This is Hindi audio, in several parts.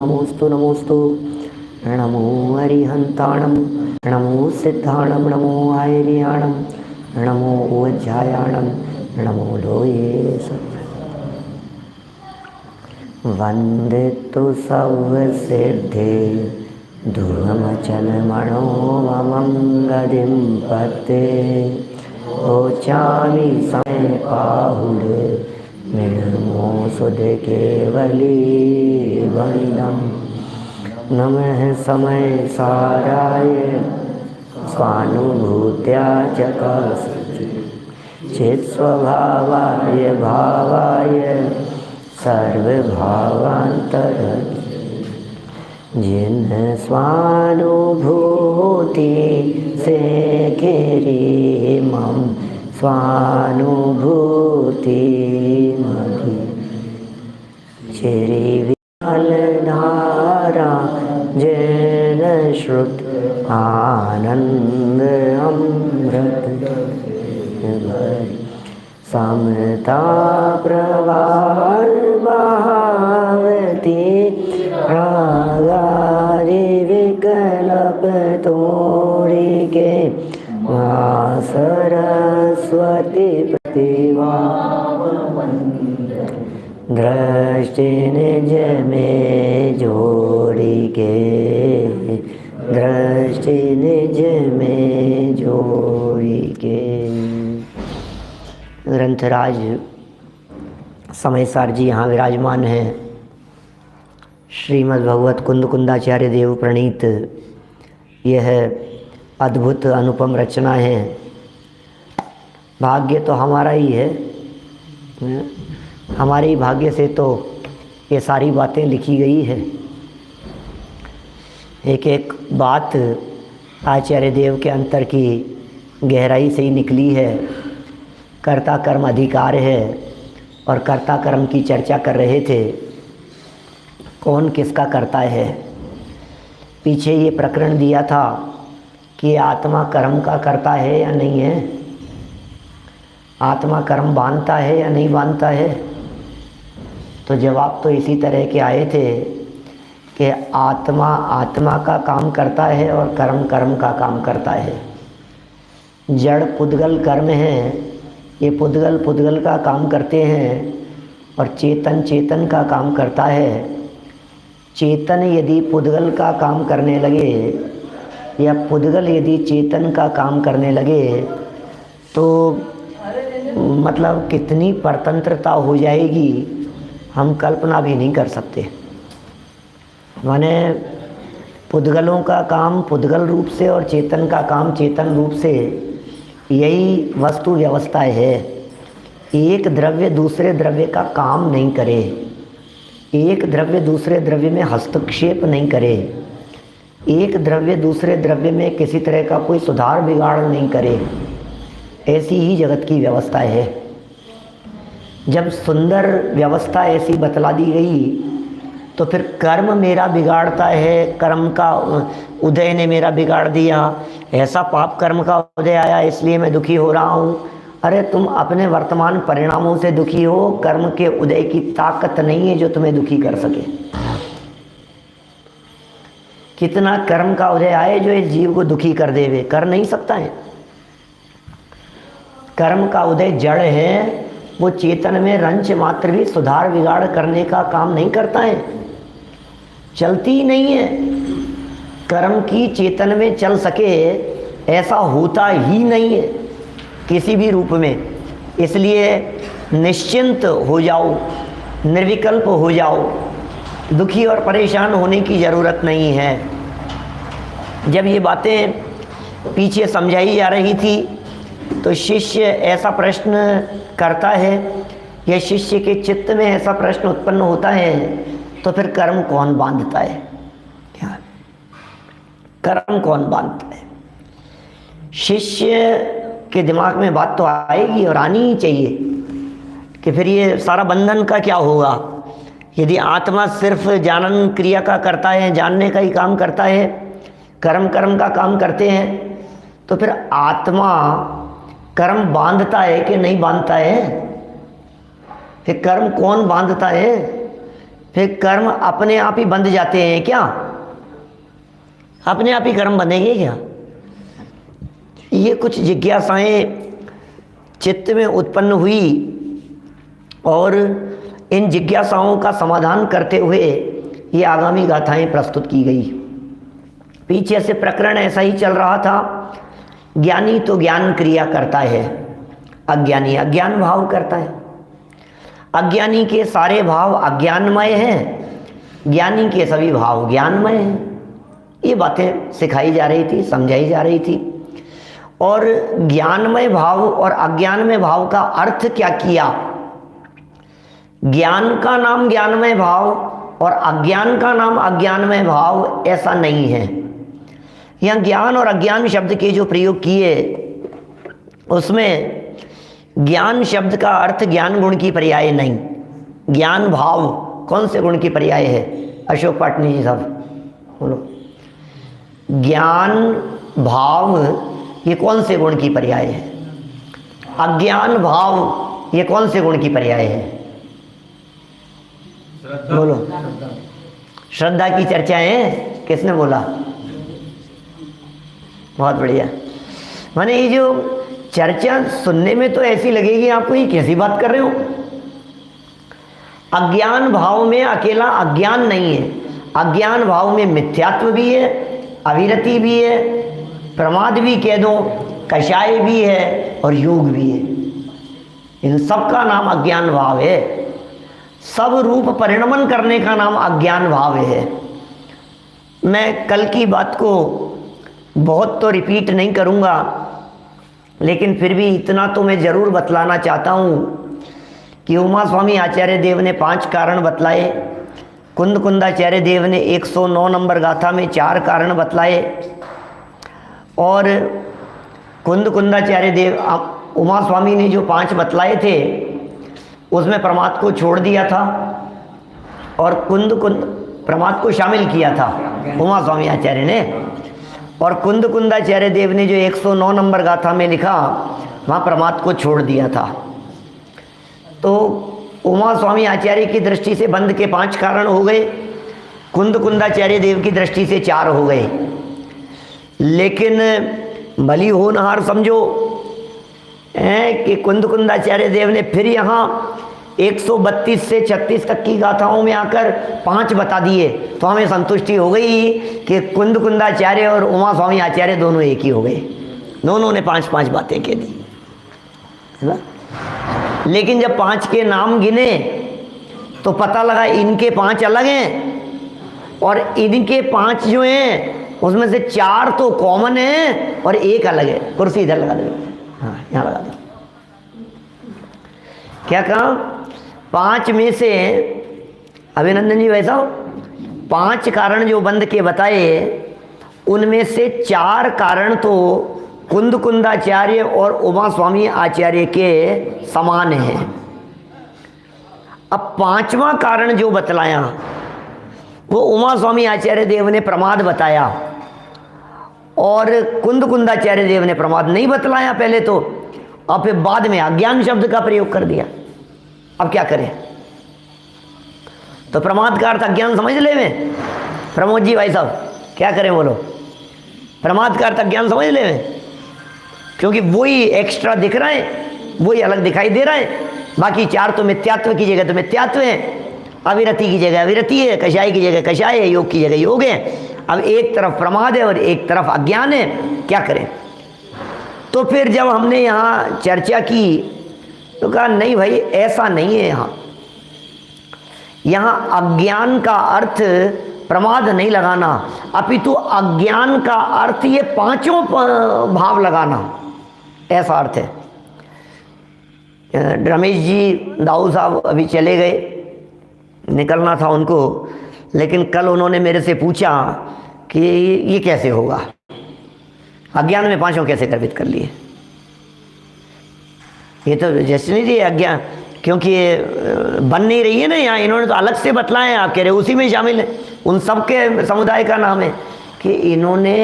नमोस्तु नमोस्तु। नमो अरिहंताणं, नमो सिद्धाणं, नमो आयर्याणं, नमो वज्रायाणं, नमो लोये वन्दे तु सर्वसिद्धे ध्रुवमचलमणोममं गदिं पते ओचामि समयपाहुरे निर्मो सुधे केवली वनिदं नमः समय साराय स्वानुभूत्या चित्स्वभावाय भावाय सर्वभावांतर जिन स्वानुभूति से घेरी मम स्वानुभूति मधि चिरी विमल धारा जैन श्रुत आनंद अमृत समता प्रवाह बहावती रागारि विकल्प तोड़ी के माँ सरस्वती प्रतिभा दृष्टि निज में जोड़ी के दृष्टि निज में जोड़ी के। ग्रंथराज समयसार जी यहाँ विराजमान हैं। श्रीमद् भगवत कुंद कुंदाचार्य देव प्रणीत यह अद्भुत अनुपम रचना है। भाग्य तो हमारा ही है, हमारे ही भाग्य से तो ये सारी बातें लिखी गई है। एक एक बात आचार्य देव के अंतर की गहराई से ही निकली है। कर्ता कर्म अधिकार है और कर्ता कर्म की चर्चा कर रहे थे, कौन किसका करता है। पीछे ये प्रकरण दिया था कि आत्मा कर्म का करता है या नहीं है, आत्मा कर्म बांधता है या नहीं बांधता है। तो जवाब तो इसी तरह के आए थे कि आत्मा आत्मा का काम करता है और कर्म कर्म का काम करता है। जड़ पुद्गल कर्म है, ये पुद्गल पुद्गल का काम करते हैं और चेतन चेतन का काम करता है। चेतन यदि पुद्गल का काम करने लगे या पुद्गल यदि चेतन का काम करने लगे तो मतलब कितनी परतंत्रता हो जाएगी, हम कल्पना भी नहीं कर सकते। माने पुद्गलों का काम पुद्गल रूप से और चेतन का काम चेतन रूप से, यही वस्तु व्यवस्था है। एक द्रव्य दूसरे द्रव्य का काम नहीं करे, एक द्रव्य दूसरे द्रव्य में हस्तक्षेप नहीं करे, एक द्रव्य दूसरे द्रव्य में किसी तरह का कोई सुधार बिगाड़ नहीं करे। ऐसी ही जगत की व्यवस्था है। जब सुंदर व्यवस्था ऐसी बतला दी गई तो फिर कर्म मेरा बिगाड़ता है, कर्म का उदय ने मेरा बिगाड़ दिया, ऐसा पाप कर्म का उदय आया इसलिए मैं दुखी हो रहा हूँ। अरे तुम अपने वर्तमान परिणामों से दुखी हो, कर्म के उदय की ताकत नहीं है जो तुम्हें दुखी कर सके। कितना कर्म का उदय आए जो इस जीव को दुखी कर देवे, कर नहीं सकता है। कर्म का उदय जड़ है, वो चेतन में रंच मात्र भी सुधार बिगाड़ करने का काम नहीं करता है, चलती ही नहीं है। कर्म की चेतन में चल सके ऐसा होता ही नहीं है किसी भी रूप में। इसलिए निश्चिंत हो जाओ, निर्विकल्प हो जाओ, दुखी और परेशान होने की ज़रूरत नहीं है। जब ये बातें पीछे समझाई जा रही थी तो शिष्य ऐसा प्रश्न करता है या शिष्य के चित्त में ऐसा प्रश्न उत्पन्न होता है, तो फिर कर्म कौन बांधता है? क्या कर्म कौन बांधता है? शिष्य के दिमाग में बात तो आएगी और आनी ही चाहिए कि फिर ये सारा बंधन का क्या होगा। यदि आत्मा सिर्फ जानन क्रिया का करता है, जानने का ही काम करता है, कर्म कर्म का काम करते हैं, तो फिर आत्मा कर्म बांधता है कि नहीं बांधता है? फिर कर्म कौन बांधता है? फिर कर्म अपने आप ही बंध जाते हैं क्या? अपने आप ही कर्म बंधेंगे क्या? ये कुछ जिज्ञासाएं चित्त में उत्पन्न हुई और इन जिज्ञासाओं का समाधान करते हुए ये आगामी गाथाएं प्रस्तुत की गई। पीछे से प्रकरण ऐसा ही चल रहा था। ज्ञानी तो ज्ञान क्रिया करता है, अज्ञानी अज्ञान भाव करता है। अज्ञानी के सारे भाव अज्ञानमय हैं, ज्ञानी के सभी भाव ज्ञानमय हैं। ये बातें सिखाई जा रही थी, समझाई जा रही थी। और ज्ञानमय भाव और अज्ञानमय भाव का अर्थ क्या किया? ज्ञान का नाम ज्ञानमय भाव और अज्ञान का नाम अज्ञानमय भाव ऐसा नहीं है। यहाँ ज्ञान और अज्ञान शब्द के जो प्रयोग किए उसमें ज्ञान शब्द का अर्थ ज्ञान गुण की पर्याय नहीं। ज्ञान भाव कौन से गुण की पर्याय है? अशोक पाटनी जी साहब बोलो। ज्ञान भाव ये कौन से गुण की पर्याय है? अज्ञान भाव ये कौन से गुण की पर्याय है? बोलो। श्रद्धा की चर्चा है, किसने बोला? बहुत बढ़िया। माने ये जो चर्चा सुनने में तो ऐसी लगेगी आपको ये कैसी बात कर रहे हो। अज्ञान भाव में अकेला अज्ञान नहीं है, अज्ञान भाव में मिथ्यात्व भी है, अविरति भी है, प्रमाद भी कह दो, कषाय भी है और योग भी है। इन सब का नाम अज्ञान भाव है। सब रूप परिणमन करने का नाम अज्ञान भाव है। मैं कल की बात को बहुत तो रिपीट नहीं करूँगा, लेकिन फिर भी इतना तो मैं ज़रूर बतलाना चाहता हूँ कि उमा स्वामी आचार्य देव ने 5 कारण बतलाए, कुंद कुंदाचार्य देव ने 109 नंबर गाथा में 4 कारण बतलाए और कुंद कुंदाचार्य देव उमा स्वामी ने जो 5 बतलाए थे उसमें प्रमाद को छोड़ दिया था और कुंद प्रमाद को शामिल किया था उमा स्वामी आचार्य ने। और कुंद कुंदाचार्य देव ने जो 109 नंबर गाथा में लिखा वहाँ प्रमाद को छोड़ दिया था। तो उमा स्वामी आचार्य की दृष्टि से बंध के 5 कारण हो गए, कुंद कुंदाचार्य देव की दृष्टि से 4 हो गए। लेकिन भली होनहार समझो कि कुंद कुंदाचार्य देव ने फिर यहाँ 132 से 36 तक की गाथाओं में आकर 5 बता दिए, तो हमें संतुष्टि हो गई कि कुंद कुंदाचार्य और उमा स्वामी आचार्य दोनों एक ही हो गए। दोनों ने 5-5 बातें कह दी, है ना। लेकिन जब 5 के नाम गिने तो पता लगा इनके 5 अलग हैं और इनके 5 जो हैं उसमें से 4 तो कॉमन हैं और 1 अलग है। कुर्सी इधर लगा दो, हाँ यहाँ लगा दो। क्या कहा? 5 में से अभिनंदन जी वैसा 5 कारण जो बंध के बताए उनमें से 4 कारण तो कुंद कुंदाचार्य और उमा स्वामी आचार्य के समान हैं। अब 5वां कारण जो बतलाया वो उमा स्वामी आचार्य देव ने प्रमाद बताया और कुंद कुंदाचार्य देव ने प्रमाद नहीं बतलाया पहले तो, और फिर बाद में अज्ञान शब्द का प्रयोग कर दिया। अब क्या करें? तो प्रमाद का अर्थ अज्ञान समझ ले में। प्रमोद जी भाई साहब क्या करें बोलो? प्रमाद का अर्थ अज्ञान समझ ले में, क्योंकि वही एक्स्ट्रा दिख रहा है, वही अलग दिखाई दे रहा है। बाकी 4 तो मिथ्यात्व की जगह तो मिथ्यात्व है, अविरति की जगह अविरति है, कषाय की जगह कषाय है, योग की जगह योग है। अब एक तरफ प्रमाद है और एक तरफ अज्ञान है, क्या करें? तो फिर जब हमने यहाँ चर्चा की तो कहा नहीं भाई ऐसा नहीं है। यहाँ अज्ञान का अर्थ प्रमाद नहीं लगाना, अपितु अज्ञान का अर्थ ये 5 भाव लगाना, ऐसा अर्थ है। रमेश जी दाऊ साहब अभी चले गए, निकलना था उनको, लेकिन कल उन्होंने मेरे से पूछा कि ये कैसे होगा, अज्ञान में 5 कैसे गर्भित कर लिए? ये तो जैसे नहीं थी अज्ञान, क्योंकि ये बन नहीं रही है ना यहाँ, इन्होंने तो अलग से बतलाए हैं, आप कह रहे उसी में शामिल है। उन सब के समुदाय का नाम है कि इन्होंने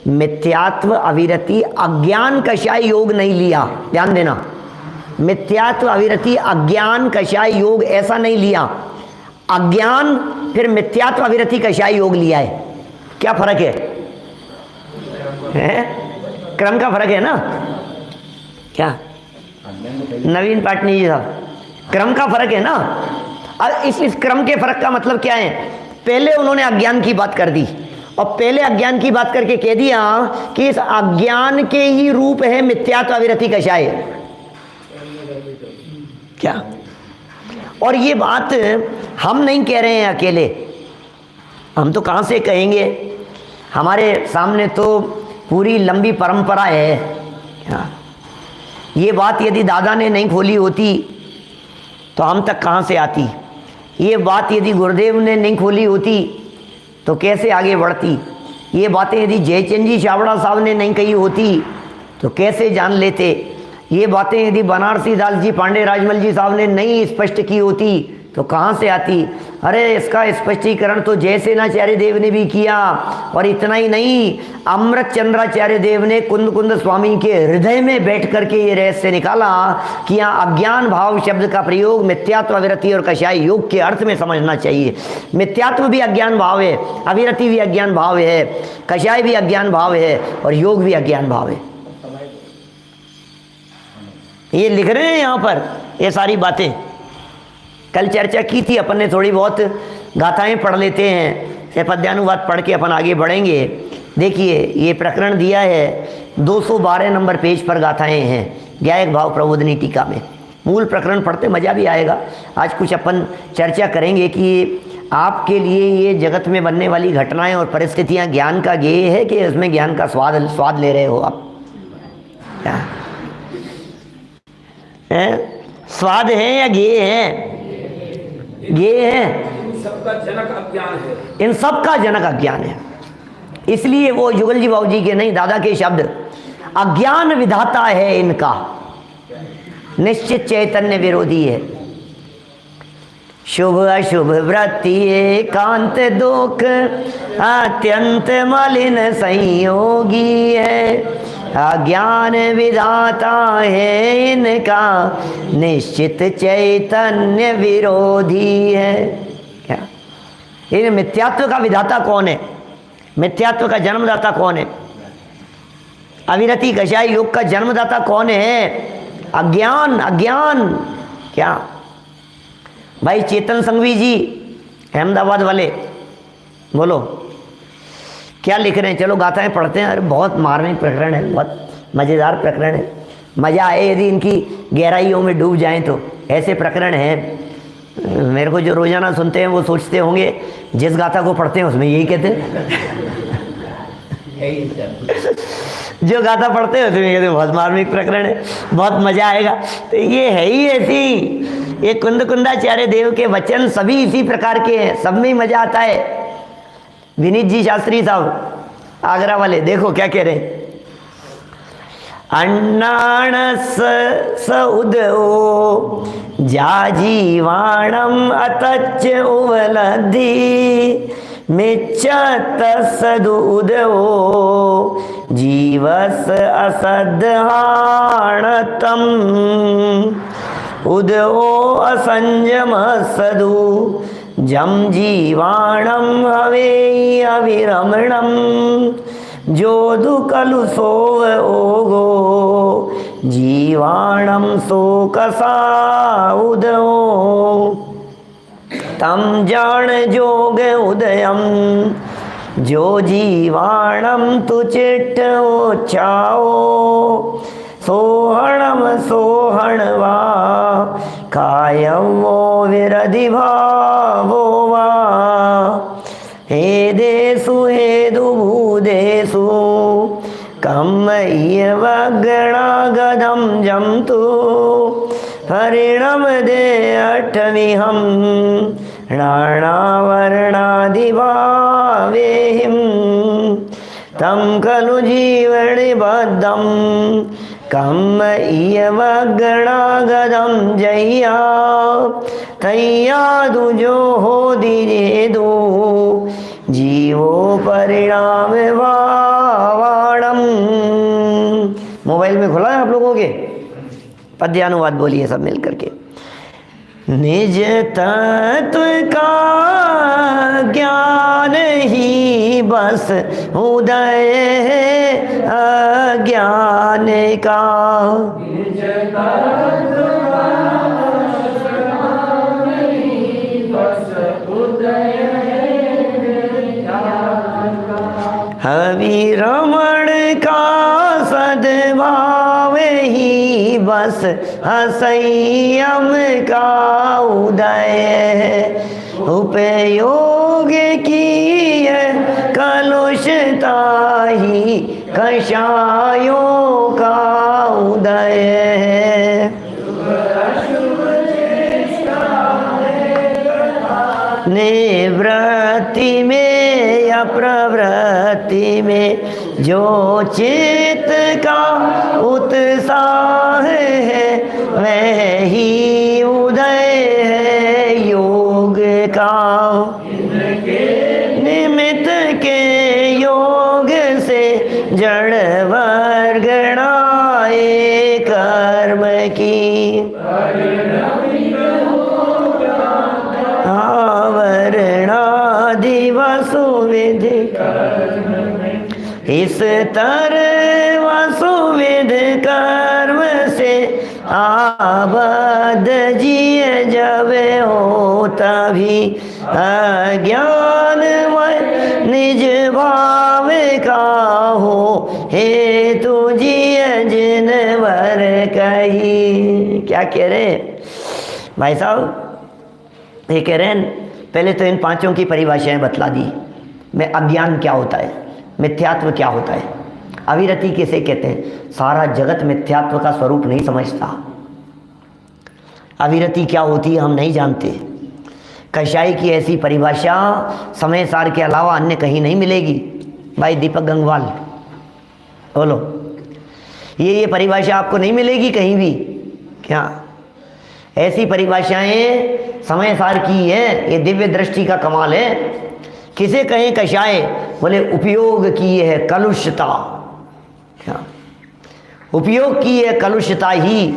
मिथ्यात्व अविरति अज्ञान कषाय योग नहीं लिया। ध्यान देना, मिथ्यात्व अविरति अज्ञान कषाय योग ऐसा नहीं लिया। अज्ञान फिर मिथ्यात्व अविरति कषाय योग लिया है। क्या फर्क है? क्रम का फर्क है ना? क्या नवीन पाटनी जी साहब, क्रम का फर्क है ना? और इस क्रम के फर्क का मतलब क्या है? पहले उन्होंने अज्ञान की बात कर दी और पहले अज्ञान की बात करके कह दिया कि इस अज्ञान के ही रूप है मिथ्यात्व अविरति कषाय। क्या? और ये बात हम नहीं कह रहे हैं अकेले, हम तो कहाँ से कहेंगे? हमारे सामने तो पूरी लंबी परंपरा है। क्या? ये बात यदि दादा ने नहीं खोली होती तो हम तक कहाँ से आती? ये बात यदि गुरुदेव ने नहीं खोली होती तो कैसे आगे बढ़ती? ये बातें यदि जयचंद जी छाबड़ा साहब ने नहीं कही होती तो कैसे जान लेते? ये बातें यदि बनारसी दास जी पांडे राजमल जी साहब ने नहीं स्पष्ट की होती तो कहाँ से आती? अरे इसका स्पष्टीकरण तो जयसेनाचार्य देव ने भी किया। और इतना ही नहीं, अमृत चंद्राचार्य देव ने कुंद कुंद स्वामी के हृदय में बैठ करके ये रहस्य निकाला कि यहाँ अज्ञान भाव शब्द का प्रयोग मिथ्यात्व अविरति और कषाय योग के अर्थ में समझना चाहिए। मिथ्यात्व भी अज्ञान भाव है, अविरति भी अज्ञान भाव है, कषाय भी अज्ञान भाव है और योग भी अज्ञान भाव है। ये लिख रहे हैं यहाँ पर ये सारी बातें। कल चर्चा की थी अपन ने, थोड़ी बहुत गाथाएं पढ़ लेते हैं, पद्यानुवाद पढ़ के अपन आगे बढ़ेंगे। देखिए ये प्रकरण दिया है 212 नंबर पेज पर गाथाएं हैं गायक भाव प्रबोधनी टीका में। मूल प्रकरण पढ़ते मज़ा भी आएगा। आज कुछ अपन चर्चा करेंगे कि आपके लिए ये जगत में बनने वाली घटनाएं और परिस्थितियां ज्ञान का गेय है कि उसमें ज्ञान का स्वाद ले रहे हो आप? क्या है? स्वाद है या गेय है? गेय है। इन सबका जनक अज्ञान है। इन सबका जनक अज्ञान है। इसलिए वो जुगल जी बाबू जी के नहीं, दादा के शब्द, अज्ञान विधाता है इनका, निश्चित चैतन्य विरोधी है। शुभ अशुभ वृत्ति एकांत दुख अत्यंत मलिन संयोगी है। अज्ञान विधाता है इनका, निश्चित चैतन्य विरोधी है। क्या? इन मिथ्यात्व का विधाता कौन है? मिथ्यात्व का जन्मदाता कौन है? अविरति कषाय योग का जन्मदाता कौन है? अज्ञान। अज्ञान क्या भाई? चेतन संघवी जी अहमदाबाद वाले, बोलो क्या लिख रहे हैं? चलो गाथाएं पढ़ते हैं। अरे बहुत मार्मिक प्रकरण है, बहुत मज़ेदार प्रकरण है। मज़ा आए यदि इनकी गहराइयों में डूब जाएं तो। ऐसे प्रकरण हैं, मेरे को जो रोज़ाना सुनते हैं वो सोचते होंगे जिस गाथा को पढ़ते हैं उसमें यही कहते हैं। जो गाथा पढ़ते हैं उसमें कहते हैं बहुत मार्मिक प्रकरण है, बहुत मज़ा आएगा। तो ये है ही ऐसी, ये कुंद कुंदाचार्य देव के वचन सभी इसी प्रकार के हैं, सब में ही मज़ा आता है। विनीत जी शास्त्री साहब आगरा वाले, देखो क्या कह रहे हैं। अन्नाण स उदो जाजीवाणम अतच उवलधि मिच्छत सदुदो जीवस असदहाणतम उदो असंजम सदु जम जीवाणम हवे अविरमणम जोदु कलु सोव ओगो जीवाणम शोकसा उदो तम जान जोग उदयम जो जीवाणम तु चिट्ठ ओछाओ सोहणम सोहणवा कायम वो विरधि भावो वा हे देसु हे दुभूदेसु कम इव गणागदम जमतु हरिणम दे अठविहम नानावर्णादिभावेहिम तम खलु जीवनिबद्धम कम इव गणागदम जय्या तैया दुजो हो दिरेदो जीवो परिणाम वाणम। मोबाइल में खुला है आप लोगों के? पद्यानुवाद बोलिए सब मिल करके। निज तत्व का ज्ञान ही बस उदय है अज्ञान का। अविरमण का सद्भाव ही बस असंयम का उदय है। उपयोग की कलुषता ही कषायों का उदय है। निवृत्ति में या प्रवृत्ति में जो चित्त का उत्साह है वह ही उदय है योग का। निमित्त के योग से जड़ वर्गणाए कर्म की। वसुविधि इस तरह वसुविध कर्म से आबद्ध जिए जब हो तभी अज्ञानमय निज भाव का हो हेतु जिए जिनवर कही। क्या कह रहे भाई साहब? ये कह रहे हैं पहले तो इन पांचों की परिभाषाएं बतला दी। मैं अज्ञान क्या होता है, मिथ्यात्व क्या होता है, अविरति किसे कहते हैं। सारा जगत मिथ्यात्व का स्वरूप नहीं समझता। अविरति क्या होती है हम नहीं जानते। कषाय की ऐसी परिभाषा समय सार के अलावा अन्य कहीं नहीं मिलेगी। भाई दीपक गंगवाल बोलो, ये परिभाषा आपको नहीं मिलेगी कहीं भी। क्या ऐसी परिभाषाएं समय सार की है, ये दिव्य दृष्टि का कमाल है। किसे कहें कषाय? बोले उपयोग की है कलुषता। क्या उपयोग की है कलुषता ही।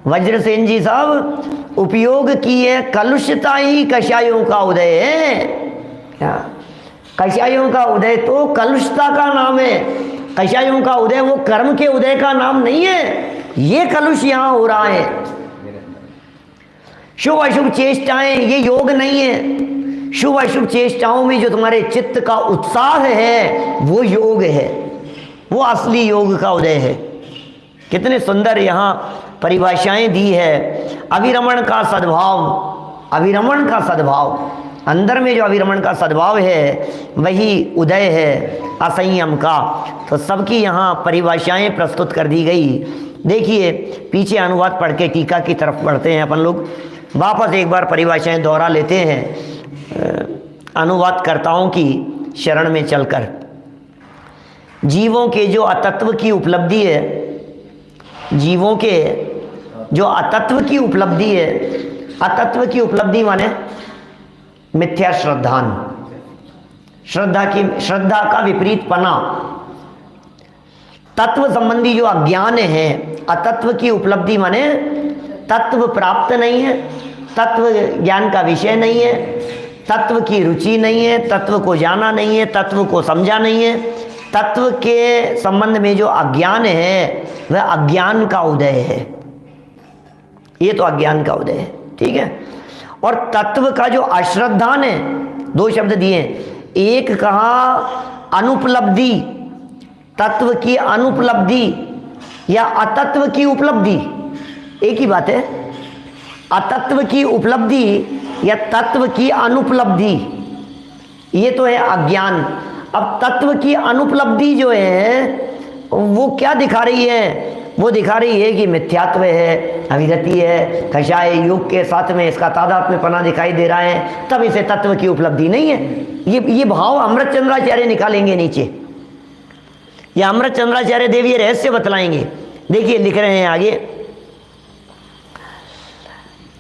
वज्रसेन जी साहब, उपयोग की है कलुषता ही कषायों का उदय है। क्या कषायों का उदय तो कलुषता का नाम है। कषायों का उदय वो कर्म के उदय का नाम नहीं है। ये कलुष यहां हो रहा है। शुभ अशुभ चेष्टाएं ये योग नहीं है। शुभ अशुभ चेष्टाओं में जो तुम्हारे चित्त का उत्साह है वो योग है, वो असली योग का उदय है। कितने सुंदर यहाँ परिभाषाएं दी है। अविरमण का सद्भाव, अविरमण का सद्भाव, अंदर में जो अविरमण का सद्भाव है वही उदय है असंयम का। तो सबकी यहाँ परिभाषाएं प्रस्तुत कर दी गई। देखिए पीछे अनुवाद पढ़ के टीका की तरफ बढ़ते हैं अपन लोग। वापस एक बार परिभाषाएं दोहरा लेते हैं अनुवादकर्ताओं की शरण में चलकर। जीवों के जो अतत्व की उपलब्धि है, जीवों के जो अतत्व की उपलब्धि है, अतत्व की उपलब्धि माने मिथ्या श्रद्धान, श्रद्धा का विपरीत पना, तत्व संबंधी जो अज्ञान है। अतत्व की उपलब्धि माने तत्व प्राप्त नहीं है, तत्व ज्ञान का विषय नहीं है, तत्व की रुचि नहीं है, तत्व को जाना नहीं है, तत्व को समझा नहीं है। तत्व के संबंध में जो अज्ञान है वह अज्ञान का उदय है। ये तो अज्ञान का उदय है, ठीक है। और तत्व का जो अश्रद्धान है, दो शब्द दिए, एक कहा अनुपलब्धि, तत्व की अनुपलब्धि या अतत्व की उपलब्धि, एक ही बात है। अतत्व की उपलब्धि या तत्व की अनुपलब्धि, ये तो है अज्ञान। अब तत्व की अनुपलब्धि जो है वो क्या दिखा रही है? वो दिखा रही है कि मिथ्यात्व है, अविरति है, कषाय योग के साथ में इसका तादात्म्यपना दिखाई दे रहा है, तब इसे तत्व की उपलब्धि नहीं है। ये भाव अमृत चंद्राचार्य निकालेंगे नीचे, ये अमृत चंद्राचार्य देव ये रहस्य बतलाएंगे। देखिए लिख रहे हैं आगे,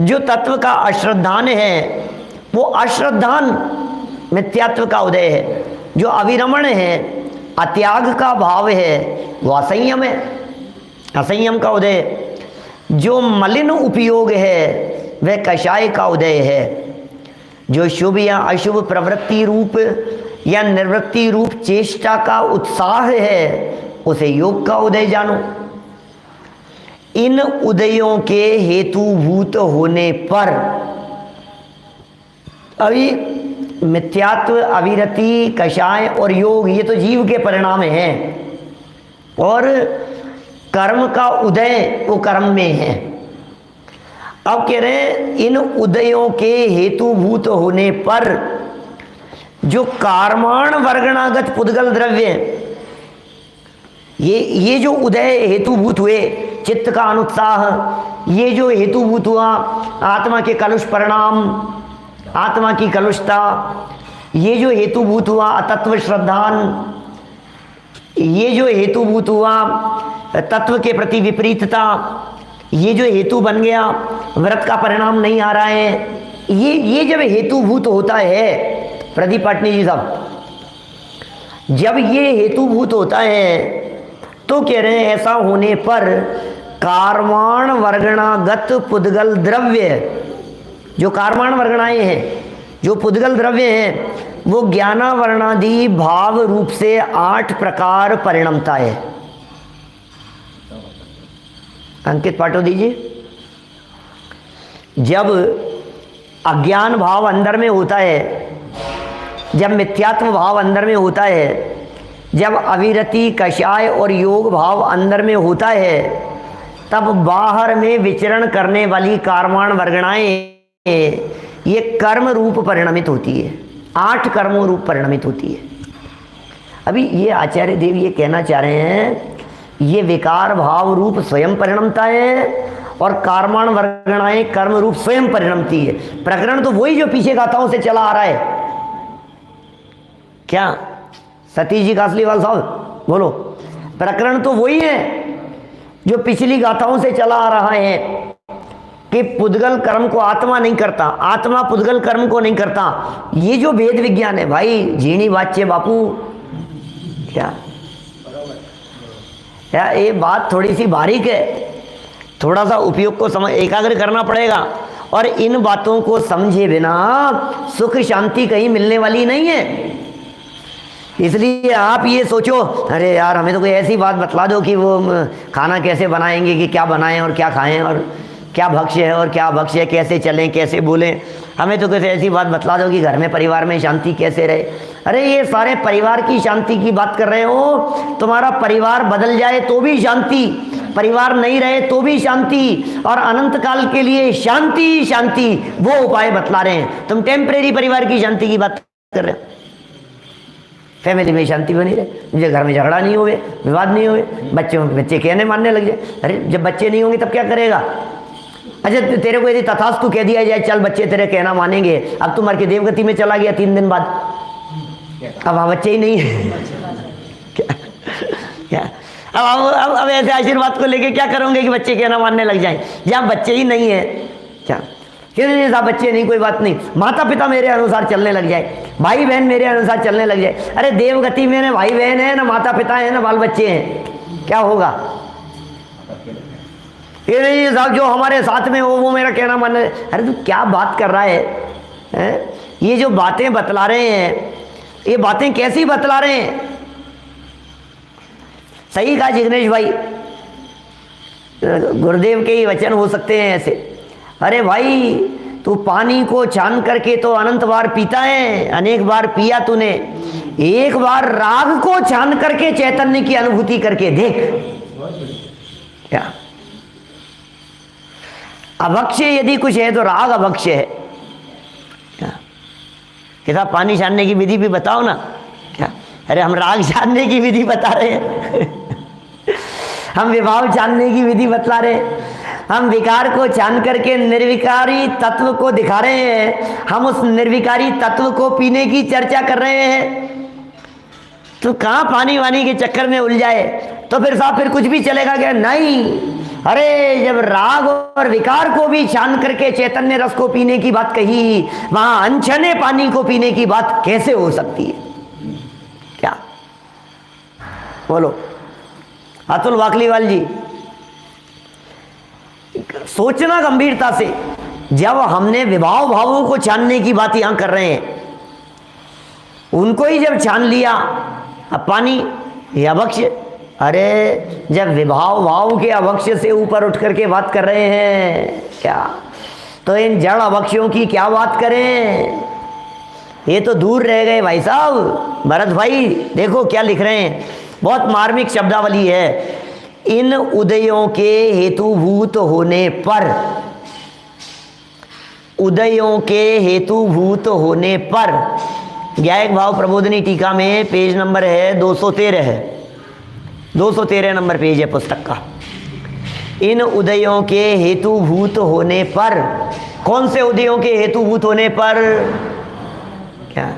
जो तत्व का अश्रद्धान है वो अश्रद्धान मिथ्यात्व का उदय है। जो अविरमण है, अत्याग का भाव है, वो असंयम है, असंयम का उदय। जो मलिन उपयोग है, वह कषाय का उदय है। जो शुभ या अशुभ प्रवृत्ति रूप या निवृत्ति रूप चेष्टा का उत्साह है, उसे योग का उदय जानो। इन उदयों के हेतुभूत होने पर, अभी मिथ्यात्व, अविरति, कषाय और योग, ये तो जीव के परिणाम हैं, और कर्म का उदय वो कर्म में है। अब कह रहे हैं इन उदयों के हेतुभूत होने पर जो कार्माण वर्गणागत पुद्गल द्रव्य, ये जो उदय हेतुभूत हुए, चित्त का अनुत्साह, ये जो हेतुभूत हुआ, आत्मा के कलुष परिणाम, आत्मा की कलुषता, ये जो हेतुभूत हुआ अतत्व श्रद्धान, ये जो हेतुभूत हुआ तत्व के प्रति विपरीतता, ये जो हेतु बन गया, व्रत का परिणाम नहीं आ रहा है, ये जब हेतुभूत होता है, प्रदीप पाटनी जी साहब, जब ये हेतुभूत होता है तो कह रहे हैं ऐसा होने पर कार्माण वर्गणागत पुद्गल द्रव्य, जो कार्माण वर्गणाएं हैं, जो पुद्गल द्रव्य हैं, वो ज्ञानावरणादि भाव रूप से 8 प्रकार परिणमता है। अंकित पाठो दीजिए। जब अज्ञान भाव अंदर में होता है, जब मिथ्यात्व भाव अंदर में होता है, जब अविरति, कषाय और योग भाव अंदर में होता है, तब बाहर में विचरण करने वाली कार्माण वर्गणाएं ये कर्म रूप परिणमित होती है, 8 कर्मों रूप परिणमित होती है। अभी ये आचार्य देव ये कहना चाह रहे हैं, ये विकार भाव रूप स्वयं परिणमता है और कार्माण वर्गणाएं कर्म रूप स्वयं परिणमती है। प्रकरण तो वही जो पीछे गाथाओं से चला आ रहा है। क्या सतीश जी कासलीवाल साहब बोलो, प्रकरण तो वही है जो पिछली गाथाओं से चला आ रहा है कि पुद्गल कर्म को आत्मा नहीं करता, आत्मा पुद्गल कर्म को नहीं करता। ये जो भेद विज्ञान है भाई, झीणी वाच्य बापू, क्या ये बात थोड़ी सी बारीक है, थोड़ा सा उपयोग को समझ एकाग्र करना पड़ेगा, और इन बातों को समझे बिना सुख शांति कहीं मिलने वाली नहीं है। इसलिए आप ये सोचो, अरे यार हमें तो कोई ऐसी बात बतला दो कि वो खाना कैसे बनाएंगे, कि क्या बनाएं और क्या खाएं, और क्या भक्ष्य है और क्या भक्ष्य है, कैसे चलें कैसे बोलें, हमें तो कैसे ऐसी बात बतला दो कि घर में परिवार में शांति कैसे रहे। अरे ये सारे परिवार की शांति की बात कर रहे हो। तुम्हारा परिवार बदल जाए तो भी शांति, परिवार नहीं रहे तो भी शांति, और अनंत काल के लिए शांति शांति, वो उपाय बतला रहे हैं। तुम टेम्परेरी परिवार की शांति की बात कर रहे हो। फैमिली में शांति बनी रहे, मुझे घर में झगड़ा नहीं होवे, विवाद नहीं होवे, बच्चे कहने मानने लग जाए। अरे जब बच्चे नहीं होंगे तब क्या करेगा? अच्छा तेरे को यदि तथास्तु कह दिया जाए, चल बच्चे तेरे कहना मानेंगे, अब तू मर के देवगति में चला गया 3 दिन बाद, अब वहाँ बच्चे ही नहीं है क्या? अब ऐसे आशीर्वाद को लेके क्या करोगे कि बच्चे कहना मानने लग जाए, जहाँ बच्चे ही नहीं है क्या? साहब बच्चे नहीं, कोई बात नहीं, माता पिता मेरे अनुसार चलने लग जाए, भाई बहन मेरे अनुसार चलने लग जाए। अरे देवगति में ना भाई बहन है, ना माता पिता है, ना बाल बच्चे हैं, क्या होगा? ये नहीं साहब जो हमारे साथ में हो वो मेरा कहना मानने। अरे तू क्या बात कर रहा है? ये जो बातें बतला रहे हैं, ये बातें कैसी बतला रहे हैं? सही कहा जिग्नेश भाई, गुरुदेव के ही वचन हो सकते हैं ऐसे। अरे भाई तू पानी को छान करके तो अनंत बार पीता है, अनेक बार पिया तूने, एक बार राग को छान करके चैतन्य की अनुभूति करके देख। क्या अभक्ष्य यदि कुछ है तो राग अभक्ष्य है। क्या साहब पानी छानने की विधि भी बताओ ना। क्या अरे हम राग छानने की विधि बता रहे हैं हम विभाव छानने की विधि बतला रहे हैं, हम विकार को छान करके निर्विकारी तत्व को दिखा रहे हैं, हम उस निर्विकारी तत्व को पीने की चर्चा कर रहे हैं। तो कहाँ पानी वानी के चक्कर में उलझाए, तो फिर साहब फिर कुछ भी चलेगा क्या? नहीं। अरे जब राग और विकार को भी छान करके चैतन्य रस को पीने की बात कही, वहां अनछने पानी को पीने की बात कैसे हो सकती है? क्या बोलो अतुल वाकलीवाल जी, सोचना गंभीरता से जब हमने विभाव भावों को छानने की बात यहां कर रहे हैं, उनको ही जब छान लिया, अब पानी ये अभक्ष्य, अरे जब विभाव भाव के अभक्ष्य से ऊपर उठ करके बात कर रहे हैं क्या, तो इन जड़ अभक्ष्यों की क्या बात करें, ये तो दूर रह गए भाई साहब। भरत भाई देखो क्या लिख रहे हैं, बहुत मार्मिक शब्दावली है। इन उदयों के हेतुभूत होने पर, उदयों के हेतुभूत होने पर, ज्ञायक भाव प्रबोधनी टीका में पेज नंबर है 213 है, 213 नंबर पेज है पुस्तक का। इन उदयों के हेतुभूत होने पर, कौन से उदयों के हेतुभूत होने पर, क्या,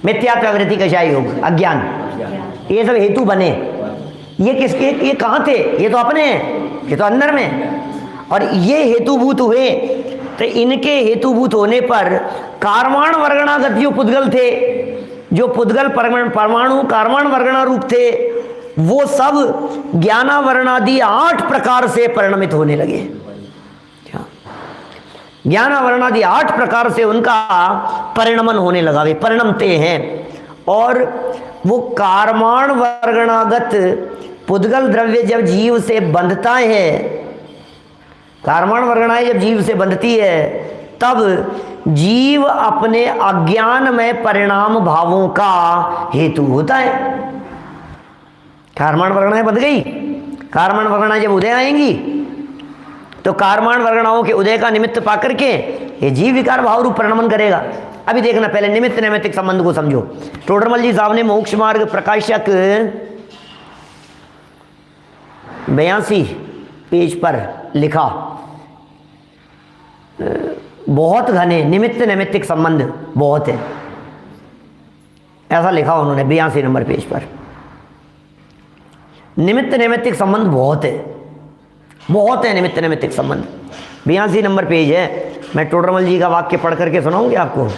मिथ्या प्रवृत्ति कषाय योग, अज्ञान, ये सब हेतु बने। ये किसके, ये कहाँ थे, ये तो अपने हैं, ये तो अंदर में, और ये हेतुभूत हुए। तो इनके हेतुभूत होने पर कारवाण वर्गणागत जो पुद्गल थे, जो पुद्गल परमाणु कारवाण वर्गणा रूप थे, वो सब ज्ञानावरणादि 8 प्रकार से परिणमित होने लगे। ज्ञानावरणादि 8 प्रकार से उनका परिणमन होने लगा, वे परिणमते हैं। और वो कारमाण वर्गणागत पुद्गल द्रव्य जब जीव से बंधता है, कारमाण वर्गणाएं जब जीव से बंधती है, तब जीव अपने अज्ञान में परिणाम भावों का हेतु होता है। कारमाण वर्गणाएं बंध गई, कारमाण वर्गणाएं जब उदय आएंगी, तो कारमाण वर्गणाओं के उदय का निमित्त पाकर के ये जीव विकार भाव रूप परिणमन करेगा। अभी देखना, पहले निमित्त नैमित्तिक संबंध को समझो। टोडरमल जी साहब ने मोक्ष मार्ग प्रकाशक 82 पेज पर लिखा, बहुत घने निमित्त नैमित्तिक संबंध बहुत है, ऐसा लिखा उन्होंने 82 नंबर पेज पर। निमित्त नैमित्तिक संबंध बहुत है, बहुत है निमित्त नैमित्तिक संबंध। 82 नंबर पेज है। मैं टोडरमल जी का वाक्य पढ़ करके सुनाऊंगी आपको,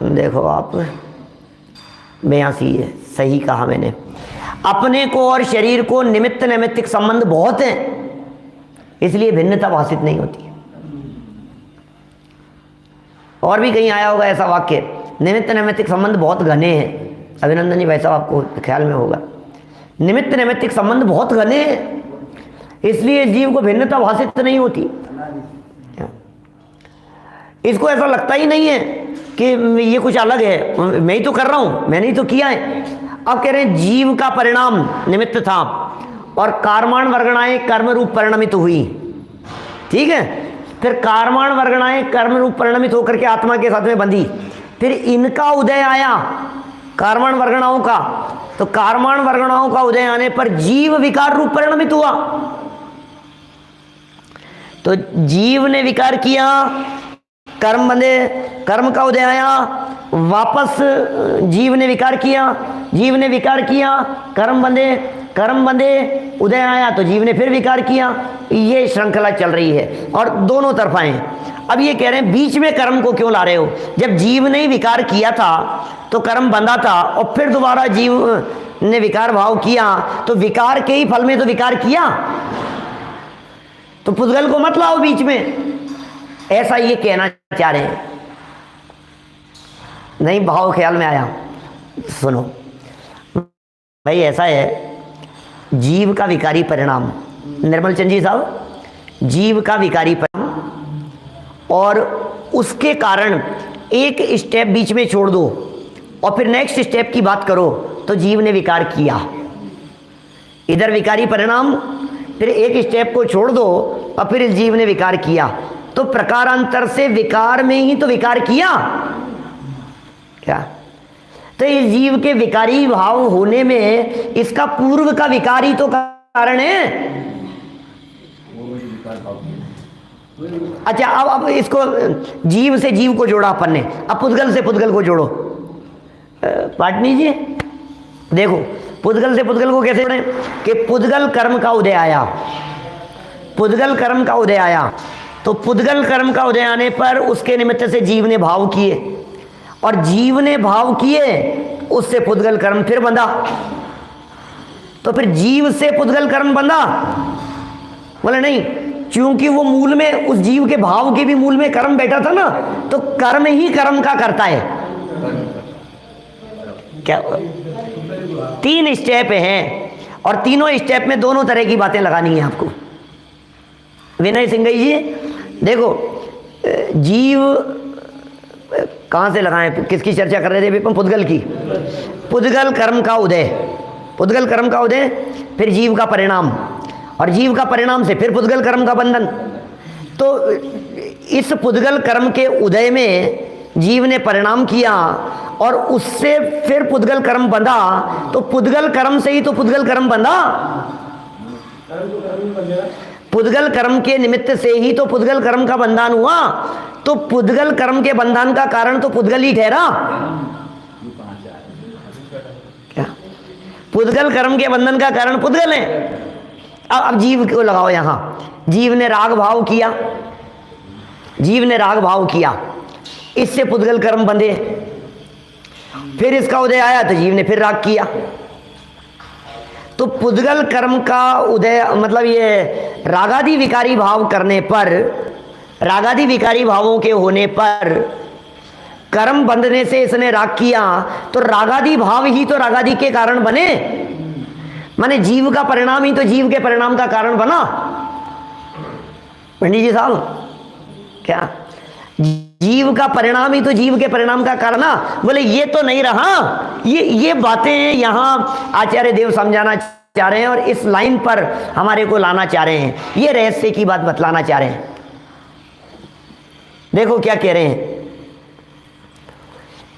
देखो आप, 82 है, सही कहा मैंने। अपने को और शरीर को निमित्त नैमित्तिक संबंध बहुत है, इसलिए भिन्नता भाषित नहीं होती। और भी कहीं आया होगा ऐसा वाक्य, निमित्त नैमित्तिक संबंध बहुत घने हैं। अभिनंदन जी वैसा आपको ख्याल में होगा, निमित्त नैमित्तिक संबंध बहुत घने हैं, इसलिए जीव को भिन्नता भाषित नहीं होती। इसको ऐसा लगता ही नहीं है कि ये कुछ अलग है, मैं ही तो कर रहा हूं, मैंने ही तो किया है। अब कह रहे हैं जीव का परिणाम निमित्त था और कारमाण वर्गणाएं कर्म रूप परिणमित हुई, ठीक है। फिर कारमाण वर्गणाएं कर्म रूप परिणमित होकर के आत्मा के साथ में बंधी, फिर इनका उदय आया कारमाण वर्गणाओं का, तो कारमाण वर्गणाओं का उदय आने पर जीव विकार रूप परिणमित हुआ। तो जीव ने विकार किया, कर्म बंधे, कर्म का उदय आया, वापस जीव ने विकार किया, जीव ने विकार किया, कर्म बंधे, कर्म बंधे, उदय आया तो जीव ने फिर विकार किया। ये श्रृंखला चल रही है और दोनों तरफ आए। अब ये कह रहे हैं बीच में कर्म को क्यों ला रहे हो, जब जीव ने विकार किया था तो कर्म बंधा था और फिर दोबारा जीव ने विकार भाव किया, तो विकार के ही फल में तो विकार किया, तो पुद्गल को मत लाओ बीच में, ऐसा ये कहना चाह रहे हैं। नहीं भाव ख्याल में आया, सुनो भाई, ऐसा है जीव का विकारी परिणाम, निर्मल चंद जी साहब, जीव का विकारी परिणाम और उसके कारण एक स्टेप बीच में छोड़ दो और फिर नेक्स्ट स्टेप की बात करो तो जीव ने विकार किया, इधर विकारी परिणाम, फिर एक स्टेप को छोड़ दो और फिर इस जीव ने विकार किया, तो प्रकारांतर से विकार में ही तो विकार किया क्या। तो इस जीव के विकारी भाव होने में इसका पूर्व का विकारी तो कारण है। अच्छा, अब इसको जीव से जीव को जोड़ा अपन ने, अब पुद्गल से पुद्गल को जोड़ो। पाटनी जी देखो, पुद्गल से पुद्गल को कैसे जोड़े कि पुद्गल कर्म का उदय आया, पुद्गल कर्म का उदय आया, तो पुद्गल कर्म का उदय आने पर उसके निमित्त से जीव ने भाव किए और जीव ने भाव किए, उससे पुद्गल कर्म फिर बंधा, तो फिर जीव से पुद्गल कर्म बंधा, बोले नहीं, क्योंकि वो मूल में उस जीव के भाव के भी मूल में कर्म बैठा था ना, तो कर्म ही कर्म का करता है। क्या 3 स्टेप हैं और तीनों स्टेप में दोनों तरह की बातें लगानी है आपको। विनय सिंघई जी देखो, जीव कहाँ से लगाएं, किसकी चर्चा कर रहे थे? पुद्गल की। पुद्गल कर्म का उदय, पुद्गल कर्म का उदय, फिर जीव का परिणाम, और जीव का परिणाम से फिर पुद्गल कर्म का बंधन। तो इस पुद्गल कर्म के उदय में जीव ने परिणाम किया और उससे फिर पुद्गल कर्म बंधा, तो पुद्गल कर्म से ही तो पुद्गल कर्म बंधा, पुद्गल कर्म के निमित्त से ही तो पुद्गल कर्म का बंधन हुआ। तो पुद्गल कर्म के बंधन का कारण तो पुद्गल ही ठहरा। क्या पुद्गल कर्म के बंधन का कारण पुद्गल है। अब जीव को लगाओ यहां, जीव ने राग भाव किया, जीव ने राग भाव किया, इससे पुद्गल कर्म बंधे, फिर इसका उदय आया तो जीव ने फिर राग किया। तो पुद्गल कर्म का उदय मतलब ये रागादि विकारी भाव करने पर, रागादि विकारी भावों के होने पर कर्म बंधने से इसने राग किया, तो रागादि भाव ही तो रागादि के कारण बने, माने जीव का परिणाम ही तो जीव के परिणाम का कारण बना। पंडित जी साहब, क्या जीव का परिणाम ही तो जीव के परिणाम का कारण ना? बोले ये तो नहीं रहा। ये बातें यहां आचार्य देव समझाना चाह रहे हैं और इस लाइन पर हमारे को लाना चाह रहे हैं, ये रहस्य की बात बतलाना चाह रहे हैं। देखो क्या कह रहे हैं,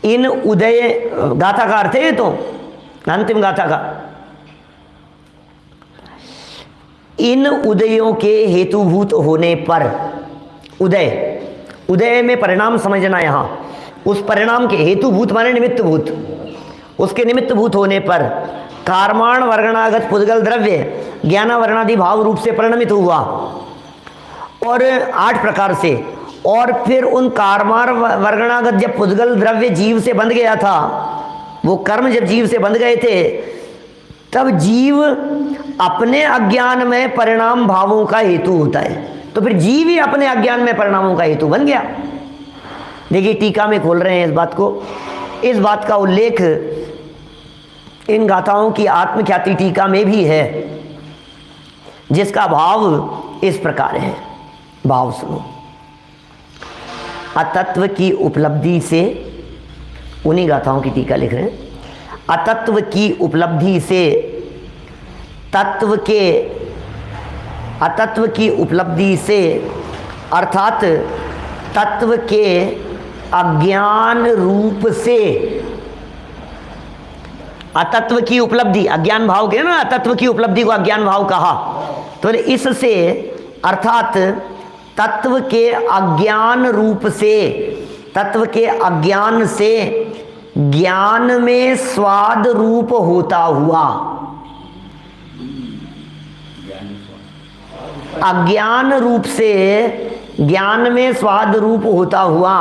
इन उदय, गाथा का अर्थ है ये तो अंतिम गाथा का, इन उदयों के हेतुभूत होने पर, उदय, उदय में परिणाम समझना यहां, उस परिणाम के हेतुभूत माने निमित्त भूत, उसके निमित्त भूत होने पर कार्माण वर्गणागत पुद्गल द्रव्य ज्ञान वर्णादि भाव रूप से परिणमित हुआ और 8 प्रकार से, और फिर उन कार्माण वर्गणागत जब पुद्गल द्रव्य जीव से बंध गया था, वो कर्म जब जीव से बंध गए थे, तब जीव अपने अज्ञान में परिणाम भावों का हेतु होता है। तो फिर जीव ही अपने अज्ञान में परिणामों का हेतु बन गया। देखिए टीका में खोल रहे हैं इस बात को, इस बात का उल्लेख इन गाथाओं की आत्मख्याति टीका में भी है, जिसका भाव इस प्रकार है। भाव सुनो, अतत्व की उपलब्धि से, उन्हीं गाथाओं की टीका लिख रहे हैं, अतत्व की उपलब्धि से तत्व के, अतत्व की उपलब्धि से अर्थात तत्व के अज्ञान रूप से, अतत्व की उपलब्धि, अज्ञान भाव के ना, अतत्व की उपलब्धि को अज्ञान भाव कहा, तो इससे अर्थात तत्व के अज्ञान रूप से, तत्व के अज्ञान से ज्ञान में स्वाद रूप होता हुआ, अज्ञान रूप से ज्ञान में स्वाद रूप होता हुआ,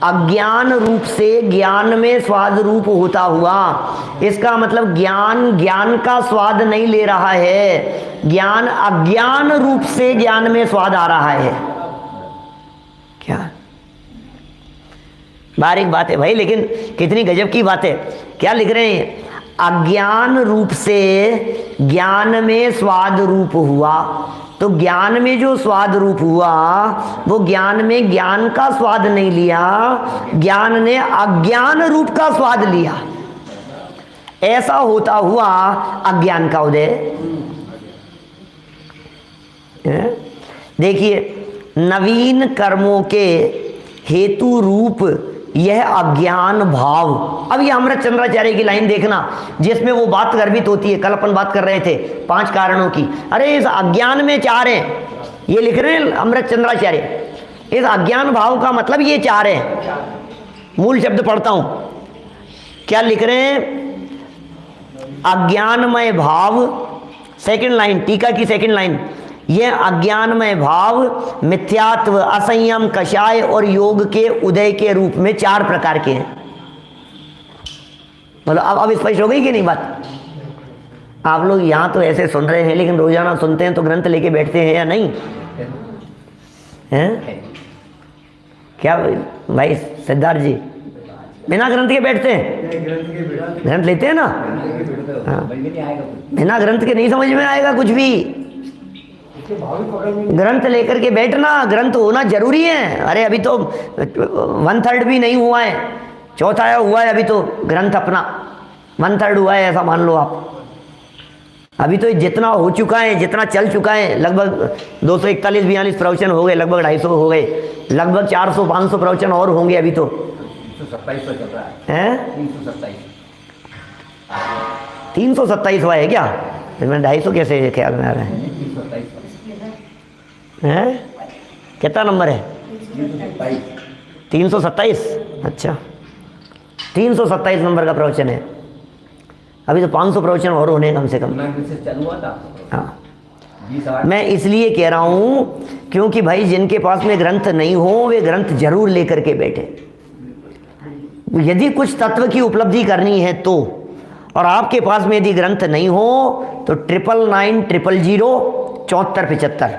अज्ञान रूप से ज्ञान में स्वाद रूप होता हुआ, इसका मतलब ज्ञान ज्ञान का स्वाद नहीं ले रहा है, ज्ञान अज्ञान रूप से ज्ञान में स्वाद आ रहा है। क्या बारीक बात है भाई, लेकिन कितनी गजब की बात है। क्या लिख रहे हैं, अज्ञान रूप से ज्ञान में स्वाद रूप हुआ, तो ज्ञान में जो स्वाद रूप हुआ वो ज्ञान में ज्ञान का स्वाद नहीं लिया, ज्ञान ने अज्ञान रूप का स्वाद लिया। ऐसा होता हुआ अज्ञान का उदय। देखिए, नवीन कर्मों के हेतु रूप यह अज्ञान भाव। अब ये अमृत चंद्राचार्य की लाइन देखना, जिसमें वो बात गर्भित होती है। कल अपन बात कर रहे थे 5 कारणों की। अरे इस अज्ञान में 4 हैं, ये लिख रहे हैं अमृत चंद्राचार्य। इस अज्ञान भाव का मतलब ये 4 है। मूल शब्द पढ़ता हूं, क्या लिख रहे हैं, अज्ञानमय भाव, सेकंड लाइन, टीका की सेकंड लाइन, यह अज्ञानमय भाव मिथ्यात्व, असंयम, कषाय और योग के उदय के रूप में 4 प्रकार के हैं। मतलब अब स्पष्ट हो गई कि नहीं बात? आप लोग यहाँ तो ऐसे सुन रहे हैं, लेकिन रोजाना सुनते हैं तो ग्रंथ लेके बैठते हैं या नहीं? हैं? क्या भाई सिद्धार्थ जी, बिना ग्रंथ के बैठते हैं? ग्रंथ लेते हैं ना? हाँ, बिना ग्रंथ के नहीं समझ में आएगा कुछ भी। ग्रंथ लेकर के बैठना, ग्रंथ होना जरूरी है। अरे अभी तो 1/3 भी नहीं हुआ है, चौथाया हुआ है अभी तो ग्रंथ अपना, 1/3 हुआ है ऐसा मान लो आप। अभी तो जितना हो चुका है, जितना चल चुका है, लगभग 241-42 प्रवचन हो गए, लगभग 250 हो गए, लगभग 400-500 प्रवचन और होंगे अभी तो। 327 चल रहा है 327 हुआ है क्या? इसमें 250 कैसे ख्याल में आ रहा है? 327 हैं? कितना नंबर है? 327। अच्छा, 327 नंबर का प्रवचन है। अभी तो 500 प्रवचन और होने कम से कम। चालू हुआ था। हाँ, मैं इसलिए कह रहा हूँ क्योंकि भाई जिनके पास में ग्रंथ नहीं हो वे ग्रंथ जरूर लेकर के बैठे। यदि कुछ तत्व की उपलब्धि करनी है तो, और आपके पास में यदि ग्रंथ नहीं हो तो 9990007475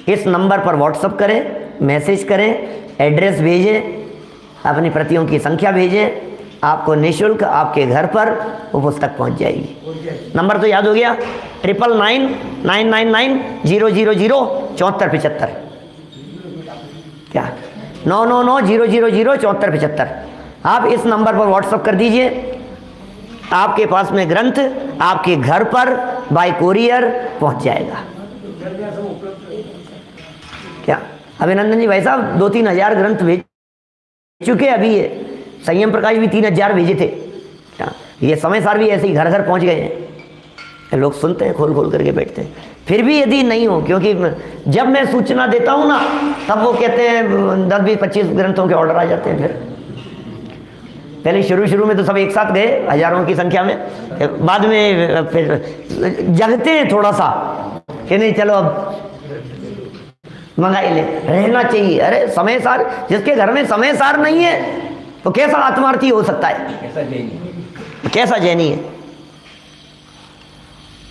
इस नंबर पर व्हाट्सअप करें, मैसेज करें, एड्रेस भेजें, अपनी प्रतियों की संख्या भेजें, आपको निःशुल्क आपके घर पर वो पुस्तक पहुंच जाएगी। नंबर तो याद हो गया, 999990007475। क्या 9990007475। आप इस नंबर पर व्हाट्सअप कर दीजिए, आपके पास में ग्रंथ आपके घर पर बाय कोरियर पहुंच जाएगा। क्या अभिनंदन जी भाई साहब 2-3 हजार ग्रंथ भेज चुके अभी, ये संयम प्रकाश भी 3000 भेजे थे। क्या ये समय सार भी ऐसे ही घर घर पहुंच गए हैं, लोग सुनते हैं, खोल खोल करके बैठते हैं। फिर भी यदि नहीं हो, क्योंकि जब मैं सूचना देता हूं ना तब वो कहते हैं 10-20-25 ग्रंथों के ऑर्डर आ जाते हैं। फिर पहले शुरू में तो सब एक साथ गए हजारों की संख्या में, बाद में फिर जगते हैं थोड़ा सा कि नहीं चलो अब मंगा ही ले, रहना चाहिए। अरे समय सार, जिसके घर में समय सार नहीं है तो कैसा आत्मार्थी हो सकता है? कैसा जैनी है?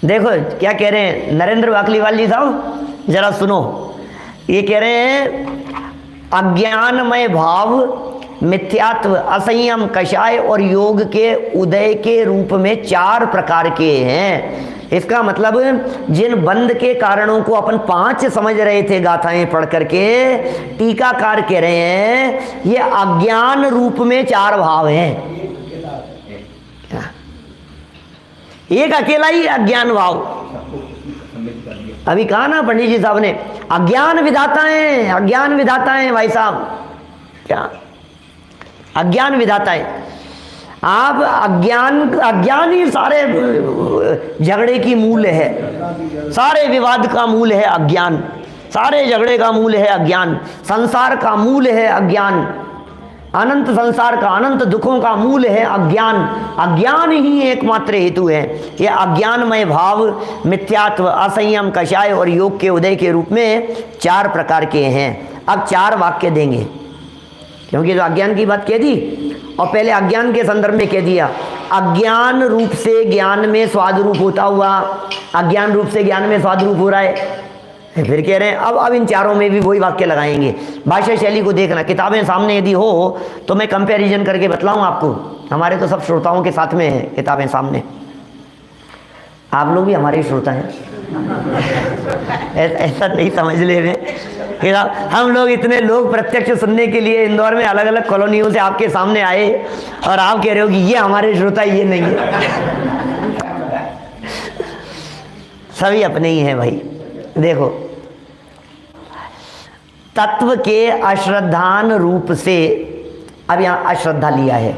देखो क्या कह रहे हैं नरेंद्र वाकलीवाल जी साहब, जरा सुनो। ये कह रहे हैं अज्ञानमय भाव, मिथ्यात्व, असंयम, कषाय और योग के उदय के रूप में 4 प्रकार के हैं। इसका मतलब जिन बंद के कारणों को अपन 5 समझ रहे थे गाथाएं पढ़ करके, टीकाकार कह रहे हैं ये अज्ञान रूप में 4 भाव हैं। एक अकेला ही अज्ञान भाव। अभी कहा ना पंडित जी साहब ने, अज्ञान विधाताएं, अज्ञान विधाताएं भाई साहब। क्या अज्ञान विधाताएं? आप अज्ञान ही सारे झगड़े की मूल है, सारे विवाद का मूल है अज्ञान, सारे झगड़े का मूल है अज्ञान, संसार का मूल है अज्ञान, अनंत संसार का, अनंत दुखों का मूल है अज्ञान। अज्ञान ही एकमात्र हेतु है। यह अज्ञानमय भाव, मिथ्यात्व, असंयम, कषाय और योग के उदय के रूप में 4 प्रकार के हैं। अब 4 वाक्य देंगे, क्योंकि जो अज्ञान की बात कह दी और पहले अज्ञान के संदर्भ में कह दिया, अज्ञान रूप से ज्ञान में स्वाद रूप होता हुआ, अज्ञान रूप से ज्ञान में स्वाद रूप हो रहा है। फिर कह रहे हैं अब इन 4 में भी वही वाक्य लगाएंगे। भाषा शैली को देखना, किताबें सामने यदि हो तो मैं कंपैरिजन करके बतलाऊं आपको। हमारे तो सब श्रोताओं के साथ में है किताबें सामने, आप लोग भी हमारे श्रोता हैं। ऐसा नहीं समझ ले रहे, हम लोग इतने लोग प्रत्यक्ष सुनने के लिए इंदौर में अलग अलग कॉलोनियों से आपके सामने आए और आप कह रहे हो कि ये हमारे श्रोता, ये नहीं है। सभी अपने ही हैं भाई। देखो, तत्व के अश्रद्धान रूप से, अब यहां अश्रद्धा लिया है,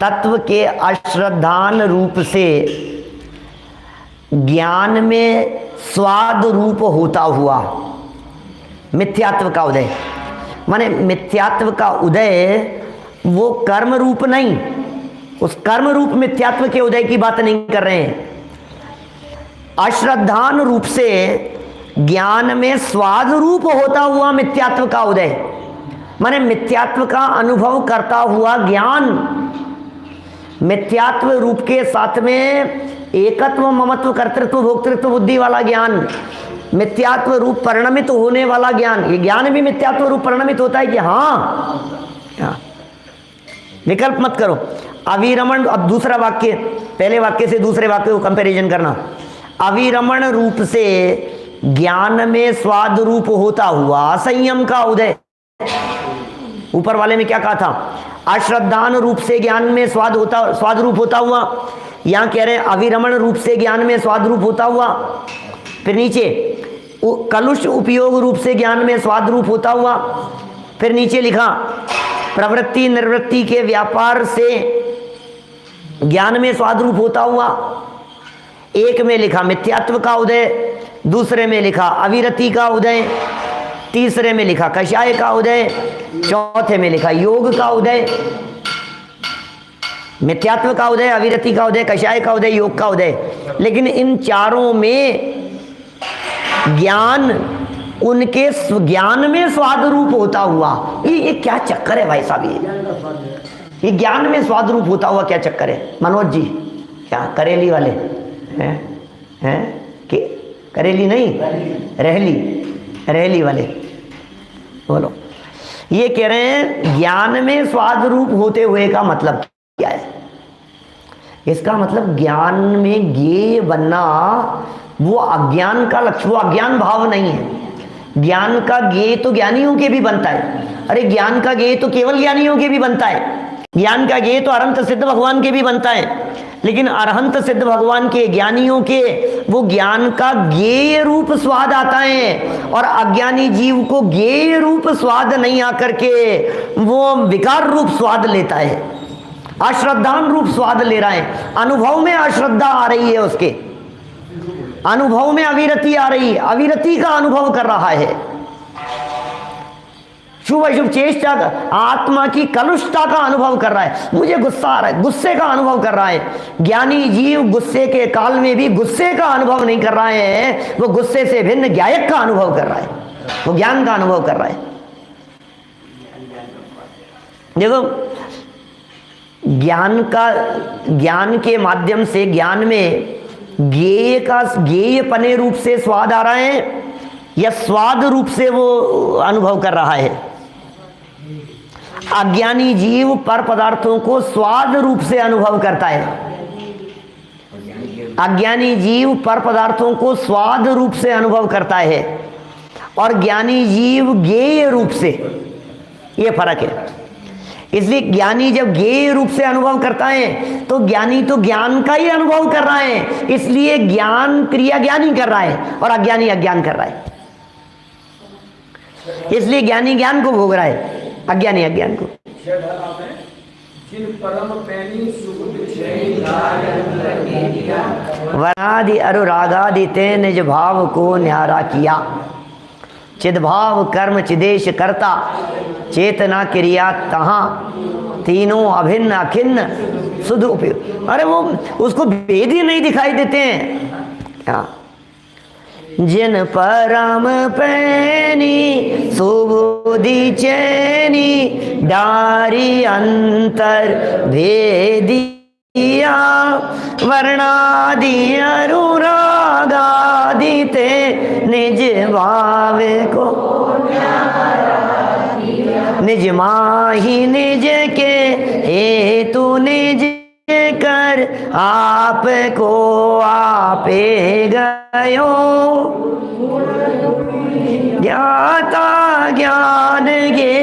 तत्व के अश्रद्धान रूप से ज्ञान में स्वाद रूप होता हुआ मिथ्यात्व का उदय। माने मिथ्यात्व का उदय वो कर्म रूप नहीं, उस कर्म रूप मिथ्यात्व के उदय की बात नहीं कर रहे हैं। अश्रद्धान रूप से ज्ञान में स्वाद रूप होता हुआ मिथ्यात्व का उदय, माने मिथ्यात्व का अनुभव करता हुआ ज्ञान, मिथ्यात्व रूप के साथ में एकत्व, ममत्व, कर्तृत्व, भोक्तृत्व बुद्धि वाला ज्ञान, मिथ्यात्व रूप परिणमित होने वाला ज्ञान, ये ज्ञान भी मिथ्यात्व रूप परिणमित होता है कि हाँ, विकल्प मत करो। अविरमण, अब दूसरा वाक्य, पहले वाक्य से दूसरे वाक्य को कंपैरिजन करना। अविरमण रूप से ज्ञान में स्वाद रूप होता हुआ संयम का उदय, ऊपर वाले में क्या कहा था? अश्रद्धान रूप से ज्ञान में स्वाद रूप होता हुआ, यहां कह रहे हैं अविरमण रूप से ज्ञान में स्वाद रूप होता हुआ। फिर नीचे कलुष उपयोग रूप से ज्ञान में स्वाद रूप होता हुआ। फिर नीचे लिखा प्रवृत्ति निर्वृत्ति के व्यापार से ज्ञान में स्वाद रूप होता हुआ। एक में लिखा मिथ्यात्व का उदय, दूसरे में लिखा अविरति का उदय, तीसरे में लिखा कषाय का उदय, चौथे में लिखा योग का उदय। मिथ्यात्व का उदय, अविरति का उदय, कषाय का उदय, योग का उदय। लेकिन इन चारों में ज्ञान उनके ज्ञान में स्वाद रूप होता हुआ, ये क्या चक्कर है भाई साहब? ये ज्ञान में स्वाद रूप होता हुआ क्या चक्कर है? मनोज जी, क्या करेली वाले हैं कि करेली नहीं, रहली वाले बोलो। ये कह रहे हैं ज्ञान में स्वाद रूप होते हुए का मतलब क्या है? इसका मतलब ज्ञान में ज्ञेय बनना वो अज्ञान का लक्ष्य, वो अज्ञान भाव नहीं है। ज्ञान का ज्ञेय तो ज्ञानियों के भी बनता है। अरे ज्ञान का ज्ञेय तो केवल ज्ञानियों के भी बनता है। ज्ञान का ज्ञेय तो अरहंत सिद्ध भगवान के भी बनता है। लेकिन अरहंत सिद्ध भगवान के, ज्ञानियों के, वो ज्ञान का ज्ञेय रूप स्वाद आता है, और अज्ञानी जीव को ज्ञेय रूप स्वाद नहीं आकर के वो विकार रूप स्वाद लेता है, अश्रद्धान रूप स्वाद ले रहा है। अनुभव में अश्रद्धा आ रही है, उसके अनुभव में अविरति आ रही है, अविरति का अनुभव कर रहा है, शुभ अशुभ चेष्टा, आत्मा की कलुषता का अनुभव कर रहा है। मुझे गुस्सा आ रहा है, गुस्से का अनुभव कर रहा है। ज्ञानी जीव गुस्से के काल में भी गुस्से का अनुभव नहीं कर रहा है, वो गुस्से से भिन्न ज्ञायक का अनुभव कर रहा है, वो ज्ञान का अनुभव कर रहा है। देखो, ज्ञान के माध्यम से ज्ञान में ज्ञेय पने रूप से स्वाद आ रहा है, या स्वाद रूप से वो अनुभव कर रहा है। अज्ञानी जीव पर पदार्थों को स्वाद रूप से अनुभव करता है। अज्ञानी जीव पर पदार्थों को स्वाद रूप से अनुभव करता है, और ज्ञानी जीव ज्ञेय रूप से, ये फर्क है। इसलिए ज्ञानी जब ज्ञेय रूप से अनुभव करता है तो ज्ञानी तो ज्ञान का ही अनुभव कर रहा है, इसलिए ज्ञान क्रिया ज्ञानी कर रहा है और अज्ञानी अज्ञान कर रहा है। इसलिए ज्ञानी ज्ञान को भोग रहा है, अज्ञानी अज्ञान को। वनादि अनुरागादि ते निज भाव को न्यारा किया, चिद्भाव कर्म चिदेश करता, चेतना क्रिया तहाँ, तीनों अभिन्न अखिन्न शुद्ध उपयोग। अरे वो उसको भेद ही नहीं दिखाई देते हैं। जिन परम पैनी सुबुद्धि चैनी, डारी अंतर भेदिया, वर्णादि अनुरागादि ते निज भाव को, निज माही निज के हेतु निज कर, आप को आपे गयो, ज्ञाता ज्ञान गे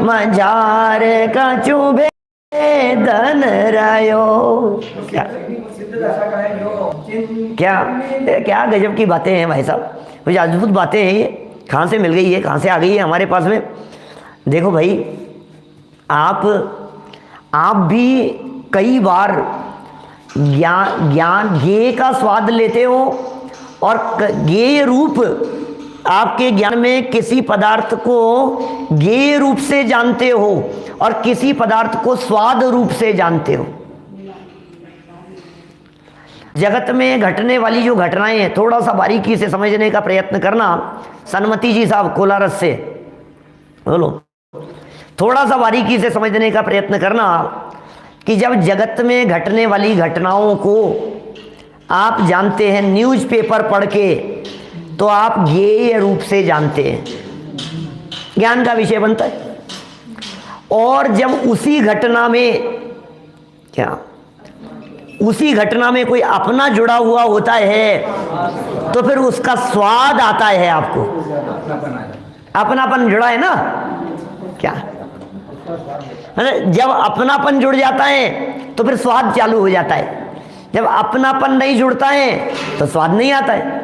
मजार कछुबे धन रयो। क्या गजब की बातें हैं भाई साहब, मुझे अद्भुत बातें हैं ये। कहाँ से मिल गई है, कहाँ से आ गई है हमारे पास में? देखो भाई, आप भी कई बार ज्ञेय का स्वाद लेते हो, और ज्ञेय रूप आपके ज्ञान में किसी पदार्थ को ज्ञेय रूप से जानते हो और किसी पदार्थ को स्वाद रूप से जानते हो। जगत में घटने वाली जो घटनाएं हैं, थोड़ा सा बारीकी से समझने का प्रयत्न करना। सन्मति जी साहब कोलारस से बोलो, थोड़ा सा बारीकी से समझने का प्रयत्न करना कि जब जगत में घटने वाली घटनाओं को आप जानते हैं न्यूज़पेपर पढ़ के, तो आप ज्ञेय रूप से जानते हैं, ज्ञान का विषय बनता है। और जब उसी घटना में उसी घटना में कोई अपना जुड़ा हुआ होता है तो फिर उसका स्वाद आता है आपको। अपनापन जुड़ा है ना, क्या जब अपनापन जुड़ जाता है तो फिर स्वाद चालू हो जाता है। जब अपनापन नहीं जुड़ता है तो स्वाद नहीं आता है।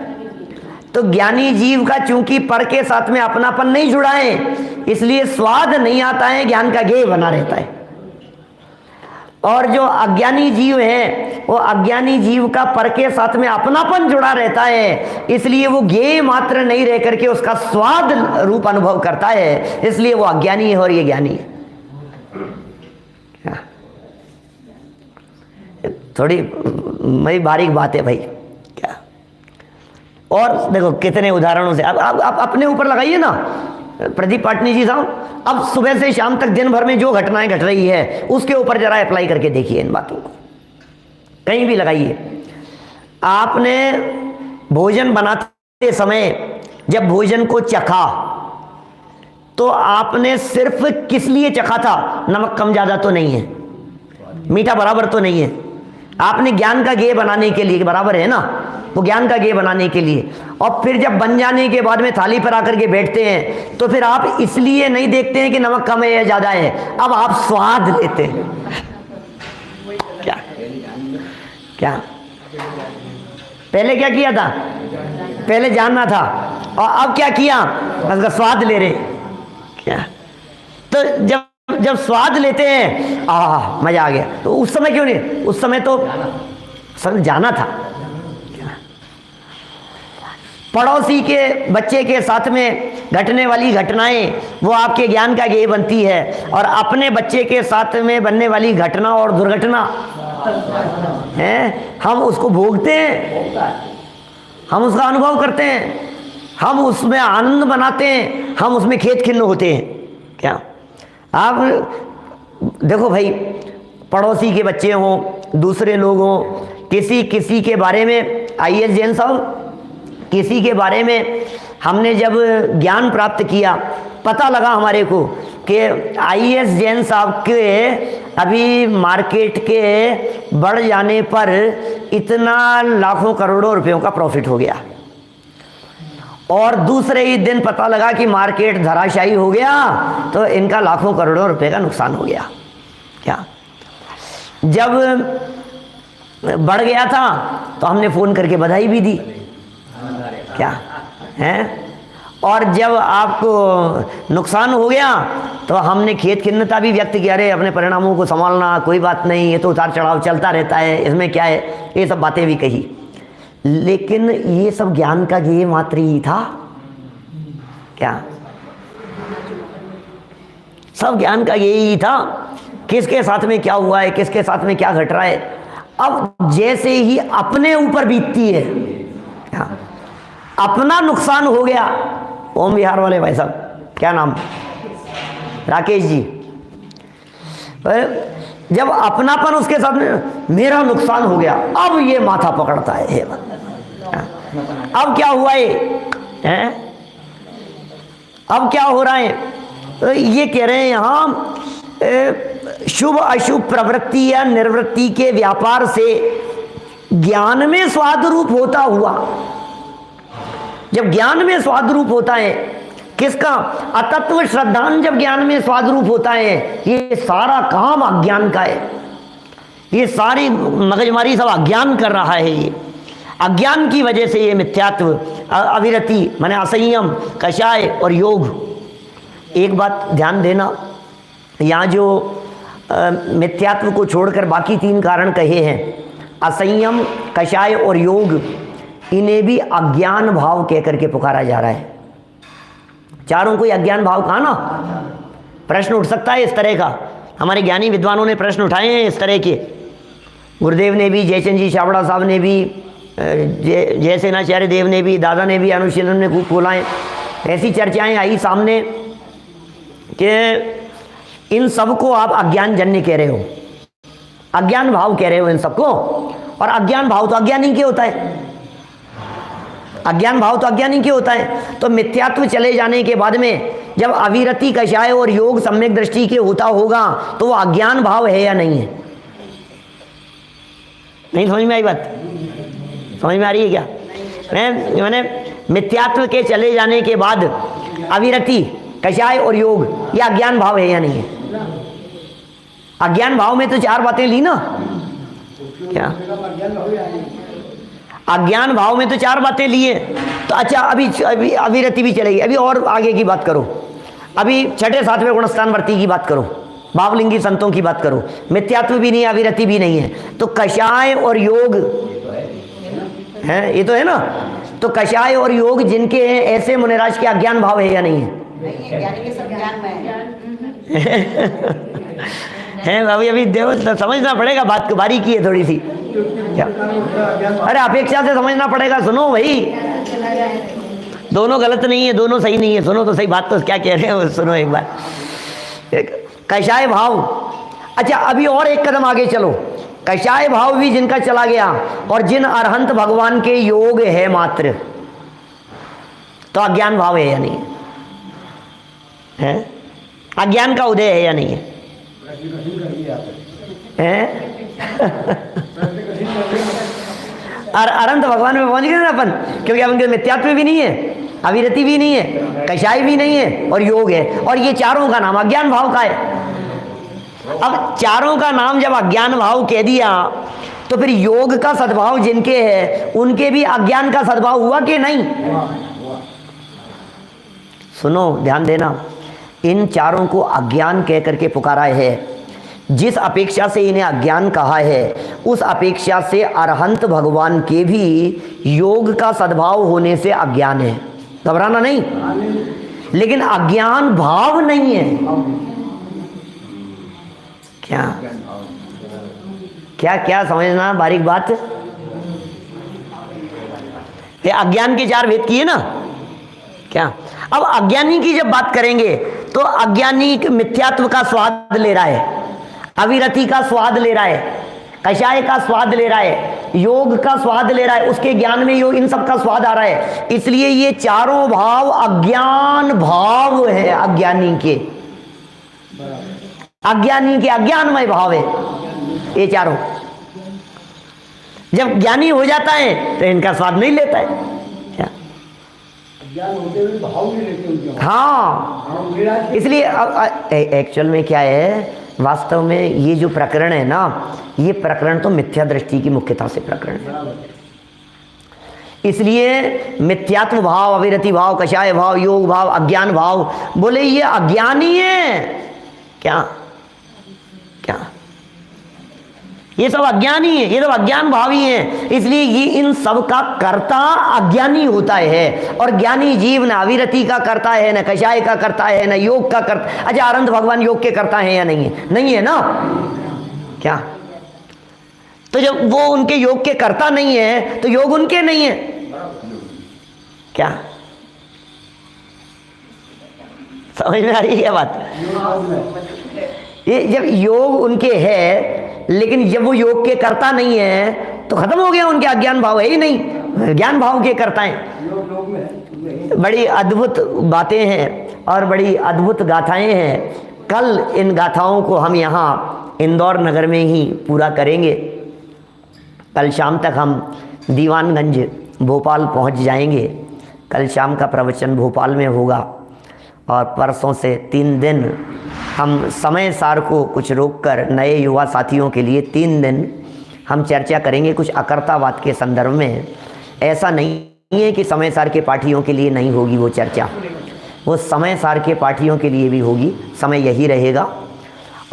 तो ज्ञानी जीव का चूंकि पर के साथ में अपनापन नहीं जुड़ा है, इसलिए स्वाद नहीं आता है, ज्ञान का ज्ञेय बना रहता है। और जो अज्ञानी जीव है, वो अज्ञानी जीव का पर के साथ में अपनापन जुड़ा रहता है, इसलिए वो ज्ञेय मात्र नहीं रह करके उसका स्वाद रूप अनुभव करता है, इसलिए वो अज्ञानी है और ये ज्ञानी है। थोड़ी मेरी बारीक बात है भाई, क्या। और देखो कितने उदाहरणों से अब अपने ऊपर लगाइए ना प्रदीप पाटनी जी साहब, अब सुबह से शाम तक दिन भर में जो घटनाएं घट रही है उसके ऊपर जरा अप्लाई करके देखिए इन बातों को, कहीं भी लगाइए। आपने भोजन बनाते समय जब भोजन को चखा तो आपने सिर्फ किस लिए चखा था? नमक कम ज्यादा तो नहीं है, मीठा बराबर तो नहीं है, आपने ज्ञान का ज्ञेय बनाने के लिए, बराबर है ना, वो ज्ञान का ज्ञेय बनाने के लिए। और फिर जब बन जाने के बाद में थाली पर आकर के बैठते हैं तो फिर आप इसलिए नहीं देखते हैं कि नमक कम है या ज्यादा है, अब आप स्वाद लेते हैं। क्या क्या पहले क्या किया था? पहले जानना था, और अब क्या किया? उसका स्वाद ले रहे। क्या तो जब स्वाद लेते हैं, मजा आ गया, तो उस समय क्यों नहीं? उस समय तो जाना था। पड़ोसी के बच्चे के साथ में घटने वाली घटनाएं वो आपके ज्ञान का ज्ञेय बनती है, और अपने बच्चे के साथ में बनने वाली घटना और दुर्घटना है, हम उसको भोगते हैं, हम उसका अनुभव करते हैं, हम उसमें आनंद बनाते हैं, हम उसमें खेत खिन्न होते हैं। क्या आप देखो भाई, पड़ोसी के बच्चे हों, दूसरे लोग हों, किसी के बारे में, आईएएस जैन साहब, किसी के बारे में हमने जब ज्ञान प्राप्त किया, पता लगा हमारे को कि आईएएस जैन साहब के अभी मार्केट के बढ़ जाने पर इतना लाखों करोड़ों रुपयों का प्रॉफिट हो गया, और दूसरे ही दिन पता लगा कि मार्केट धराशायी हो गया, तो इनका लाखों करोड़ों रुपए का नुकसान हो गया। क्या जब बढ़ गया था तो हमने फ़ोन करके बधाई भी दी, क्या है, और जब आपको नुकसान हो गया तो हमने खेत खिन्नता भी व्यक्त किया, अरे अपने परिणामों को संभालना, कोई बात नहीं, ये तो उतार चढ़ाव चलता रहता है, इसमें क्या है, ये सब बातें भी कही। लेकिन ये सब ज्ञान का ज्ञेय मात्र ही था। क्या सब ज्ञान का ज्ञेय ही था, किसके साथ में क्या हुआ है, किसके साथ में क्या घट रहा है। अब जैसे ही अपने ऊपर बीतती है, क्या अपना नुकसान हो गया, ओम विहार वाले भाई साहब, क्या नाम, राकेश जी, जब अपनापन उसके साथ में, मेरा नुकसान हो गया, अब ये माथा पकड़ता है। अब क्या हुआ है? अब क्या हो रहा है? ये कह रहे हैं यहाँ शुभ अशुभ प्रवृत्ति या निर्वृत्ति के व्यापार से ज्ञान में स्वाद रूप होता हुआ, जब ज्ञान में स्वाद रूप होता है, किसका? अतत्व श्रद्धान जब ज्ञान में स्वाद रूप होता है, ये सारा काम अज्ञान का है, ये सारी मगजमारी सब अज्ञान कर रहा है। ये अज्ञान की वजह से ये मिथ्यात्व, अविरति माने असंयम, कषाय और योग। एक बात ध्यान देना, यहाँ जो मिथ्यात्व को छोड़कर बाकी तीन कारण कहे हैं, असंयम, कषाय और योग, इन्हें भी अज्ञान भाव कह करके पुकारा जा रहा है। चारों को अज्ञान भाव कहा ना। प्रश्न उठ सकता है इस तरह का, हमारे ज्ञानी विद्वानों ने प्रश्न उठाए हैं इस तरह के, गुरुदेव ने भी, जयचंद जी छाबड़ा साहब ने भी, जयसेनाचार्य देव ने भी, दादा ने भी अनुशीलन में खूब खोला है। ऐसी चर्चाएं आई सामने कि इन सबको आप अज्ञान जन्य कह रहे हो, अज्ञान भाव कह रहे हो इन सबको, और अज्ञान भाव तो अज्ञानी के होता है। अज्ञान भाव तो अज्ञानी के होता है। तो मिथ्यात्व चले जाने के बाद में जब अविरति, कषाय और योग सम्यक दृष्टि के होता होगा तो वो अज्ञान भाव है या नहीं है? नहीं समझ में आई बात? समझ में आ रही है क्या? मैंने मिथ्यात्व के चले जाने के बाद अविरति, कषाय और योग, ये अज्ञान भाव है या नहीं है? अज्ञान भाव में तो चार बातें ली ना, क्या अज्ञान भाव में तो चार बातें लिए। तो अच्छा, अभी अविरति भी चलेगी, अभी और आगे की बात करो, अभी छठे सातवें गुणस्थानवर्ती की बात करो, भावलिंगी संतों की बात करो, मिथ्यात्व भी नहीं है, अविरति भी नहीं है, तो कषाय और योग है, ये तो है ना। तो कषाय और योग जिनके हैं ऐसे मुनिराज के अज्ञान भाव है या नहीं है? है अभी देखो, समझना पड़ेगा बात को, बारीकी है थोड़ी सी क्या? अरे अपेक्षा से समझना पड़ेगा, सुनो भाई, दोनों गलत नहीं है, दोनों सही नहीं है, सुनो तो सही बात, तो क्या कह रहे हो सुनो एक बार। कषाय भाव, अच्छा अभी और एक कदम आगे चलो, कषाय भाव भी जिनका चला गया और जिन अरहंत भगवान के योग है मात्र, तो अज्ञान भाव है या नहीं है? अज्ञान का उदय है या नहीं है? अरहंत भगवान में पहुंच गए ना अपन, क्योंकि अब उनके मिथ्यात्व भी नहीं है, अविरति भी नहीं है, कषाय भी नहीं है और योग है, और ये चारों का नाम अज्ञान भाव का है। अब चारों का नाम जब अज्ञान भाव कह दिया तो फिर योग का सद्भाव जिनके है उनके भी अज्ञान का सद्भाव हुआ कि नहीं? सुनो ध्यान देना, इन चारों को अज्ञान कह करके पुकारा है। जिस अपेक्षा से इन्हें अज्ञान कहा है उस अपेक्षा से अरहंत भगवान के भी योग का सद्भाव होने से अज्ञान है, घबराना नहीं, लेकिन अज्ञान भाव नहीं है। क्या क्या क्या समझना बारीक बात। ये अज्ञान के चार भेद किए ना क्या? अब अज्ञानी की जब बात करेंगे तो अज्ञानी मिथ्यात्व का स्वाद ले रहा है, अविरति का स्वाद ले रहा है, कषाय का स्वाद ले रहा है, योग का स्वाद ले रहा है, उसके ज्ञान में योग, इन सब का स्वाद आ रहा है। इसलिए ये चारों भाव अज्ञान भाव है, अज्ञानी के अज्ञानमय भाव है ये चारों। जब ज्ञानी हो जाता है तो इनका स्वाद नहीं लेता है, क्या ज्ञान होते हुए भाव नहीं लेते। हाँ, इसलिए एक्चुअल में क्या है, वास्तव में ये जो प्रकरण है ना, ये प्रकरण तो मिथ्या दृष्टि की मुख्यता से प्रकरण है। इसलिए मिथ्यात्व भाव, अविरति भाव, कषाय भाव, योग भाव, अज्ञान भाव, बोले ये अज्ञानी है क्या? क्या ये सब अज्ञानी है, ये सब अज्ञान भावी है। इसलिए ये इन सब का कर्ता अज्ञानी होता है, और ज्ञानी जीव न अविरति का करता है, न कषाय का करता है, न योग का करता। अच्छा, अरहंत भगवान योग के करता है या नहीं है? नहीं है ना, क्या? तो जब वो उनके योग के करता नहीं है तो योग उनके नहीं है, क्या? समझ में आ रही है बात? ये जब योग उनके है लेकिन जब वो योग के करता नहीं है तो खत्म हो गया, उनके अज्ञान भाव है ही नहीं, ज्ञान भाव के करता है। बड़ी अद्भुत बातें हैं और बड़ी अद्भुत गाथाएं हैं। कल इन गाथाओं को हम यहाँ इंदौर नगर में ही पूरा करेंगे। कल शाम तक हम दीवानगंज भोपाल पहुँच जाएंगे। कल शाम का प्रवचन भोपाल में होगा और परसों से 3 दिन हम समय सार को कुछ रोककर नए युवा साथियों के लिए 3 दिन हम चर्चा करेंगे कुछ अकर्तावाद के संदर्भ में। ऐसा नहीं है कि समय सार के पाठियों के लिए नहीं होगी वो चर्चा, वो समय सार के पाठियों के लिए भी होगी, समय यही रहेगा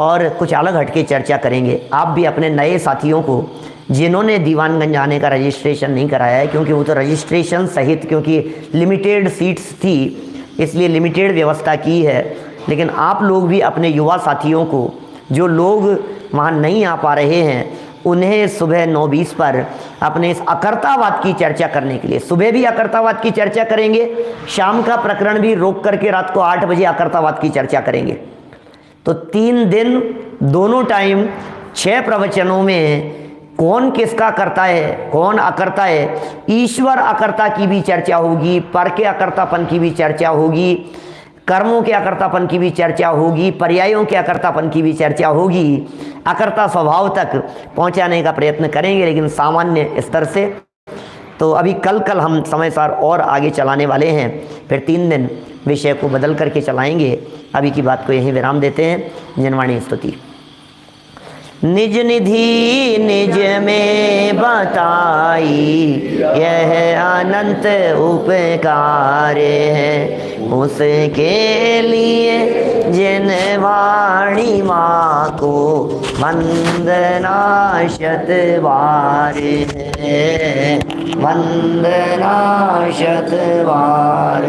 और कुछ अलग हटके चर्चा करेंगे। आप भी अपने नए साथियों को, जिन्होंने दीवानगंज आने का रजिस्ट्रेशन नहीं कराया है, क्योंकि वो तो रजिस्ट्रेशन सहित, क्योंकि लिमिटेड सीट्स थी इसलिए लिमिटेड व्यवस्था की है, लेकिन आप लोग भी अपने युवा साथियों को, जो लोग वहाँ नहीं आ पा रहे हैं, उन्हें सुबह 9:20 पर अपने इस अकर्तावाद की चर्चा करने के लिए, सुबह भी अकर्तावाद की चर्चा करेंगे, शाम का प्रकरण भी रोक करके रात को 8 बजे अकर्तावाद की चर्चा करेंगे। तो 3 दिन दोनों टाइम 6 प्रवचनों में कौन किसका करता है, कौन अकर्ता है, ईश्वर अकर्ता की भी चर्चा होगी, पर के अकर्तापन की भी चर्चा होगी, कर्मों के अकर्तापन की भी चर्चा होगी, पर्यायों के अकर्तापन की भी चर्चा होगी। अकर्ता स्वभाव तक पहुंचाने का प्रयत्न करेंगे, लेकिन सामान्य स्तर से। तो अभी कल हम समयसार और आगे चलाने वाले हैं, फिर 3 दिन विषय को बदल करके चलाएंगे। अभी की बात को यहीं विराम देते हैं। जनवाणी स्तुति। निज निधि निज में बताई, यह अनंत उपकार है, उसके लिए जिन वाणी माँ को वंदना शतबार है, वंदना शतबार।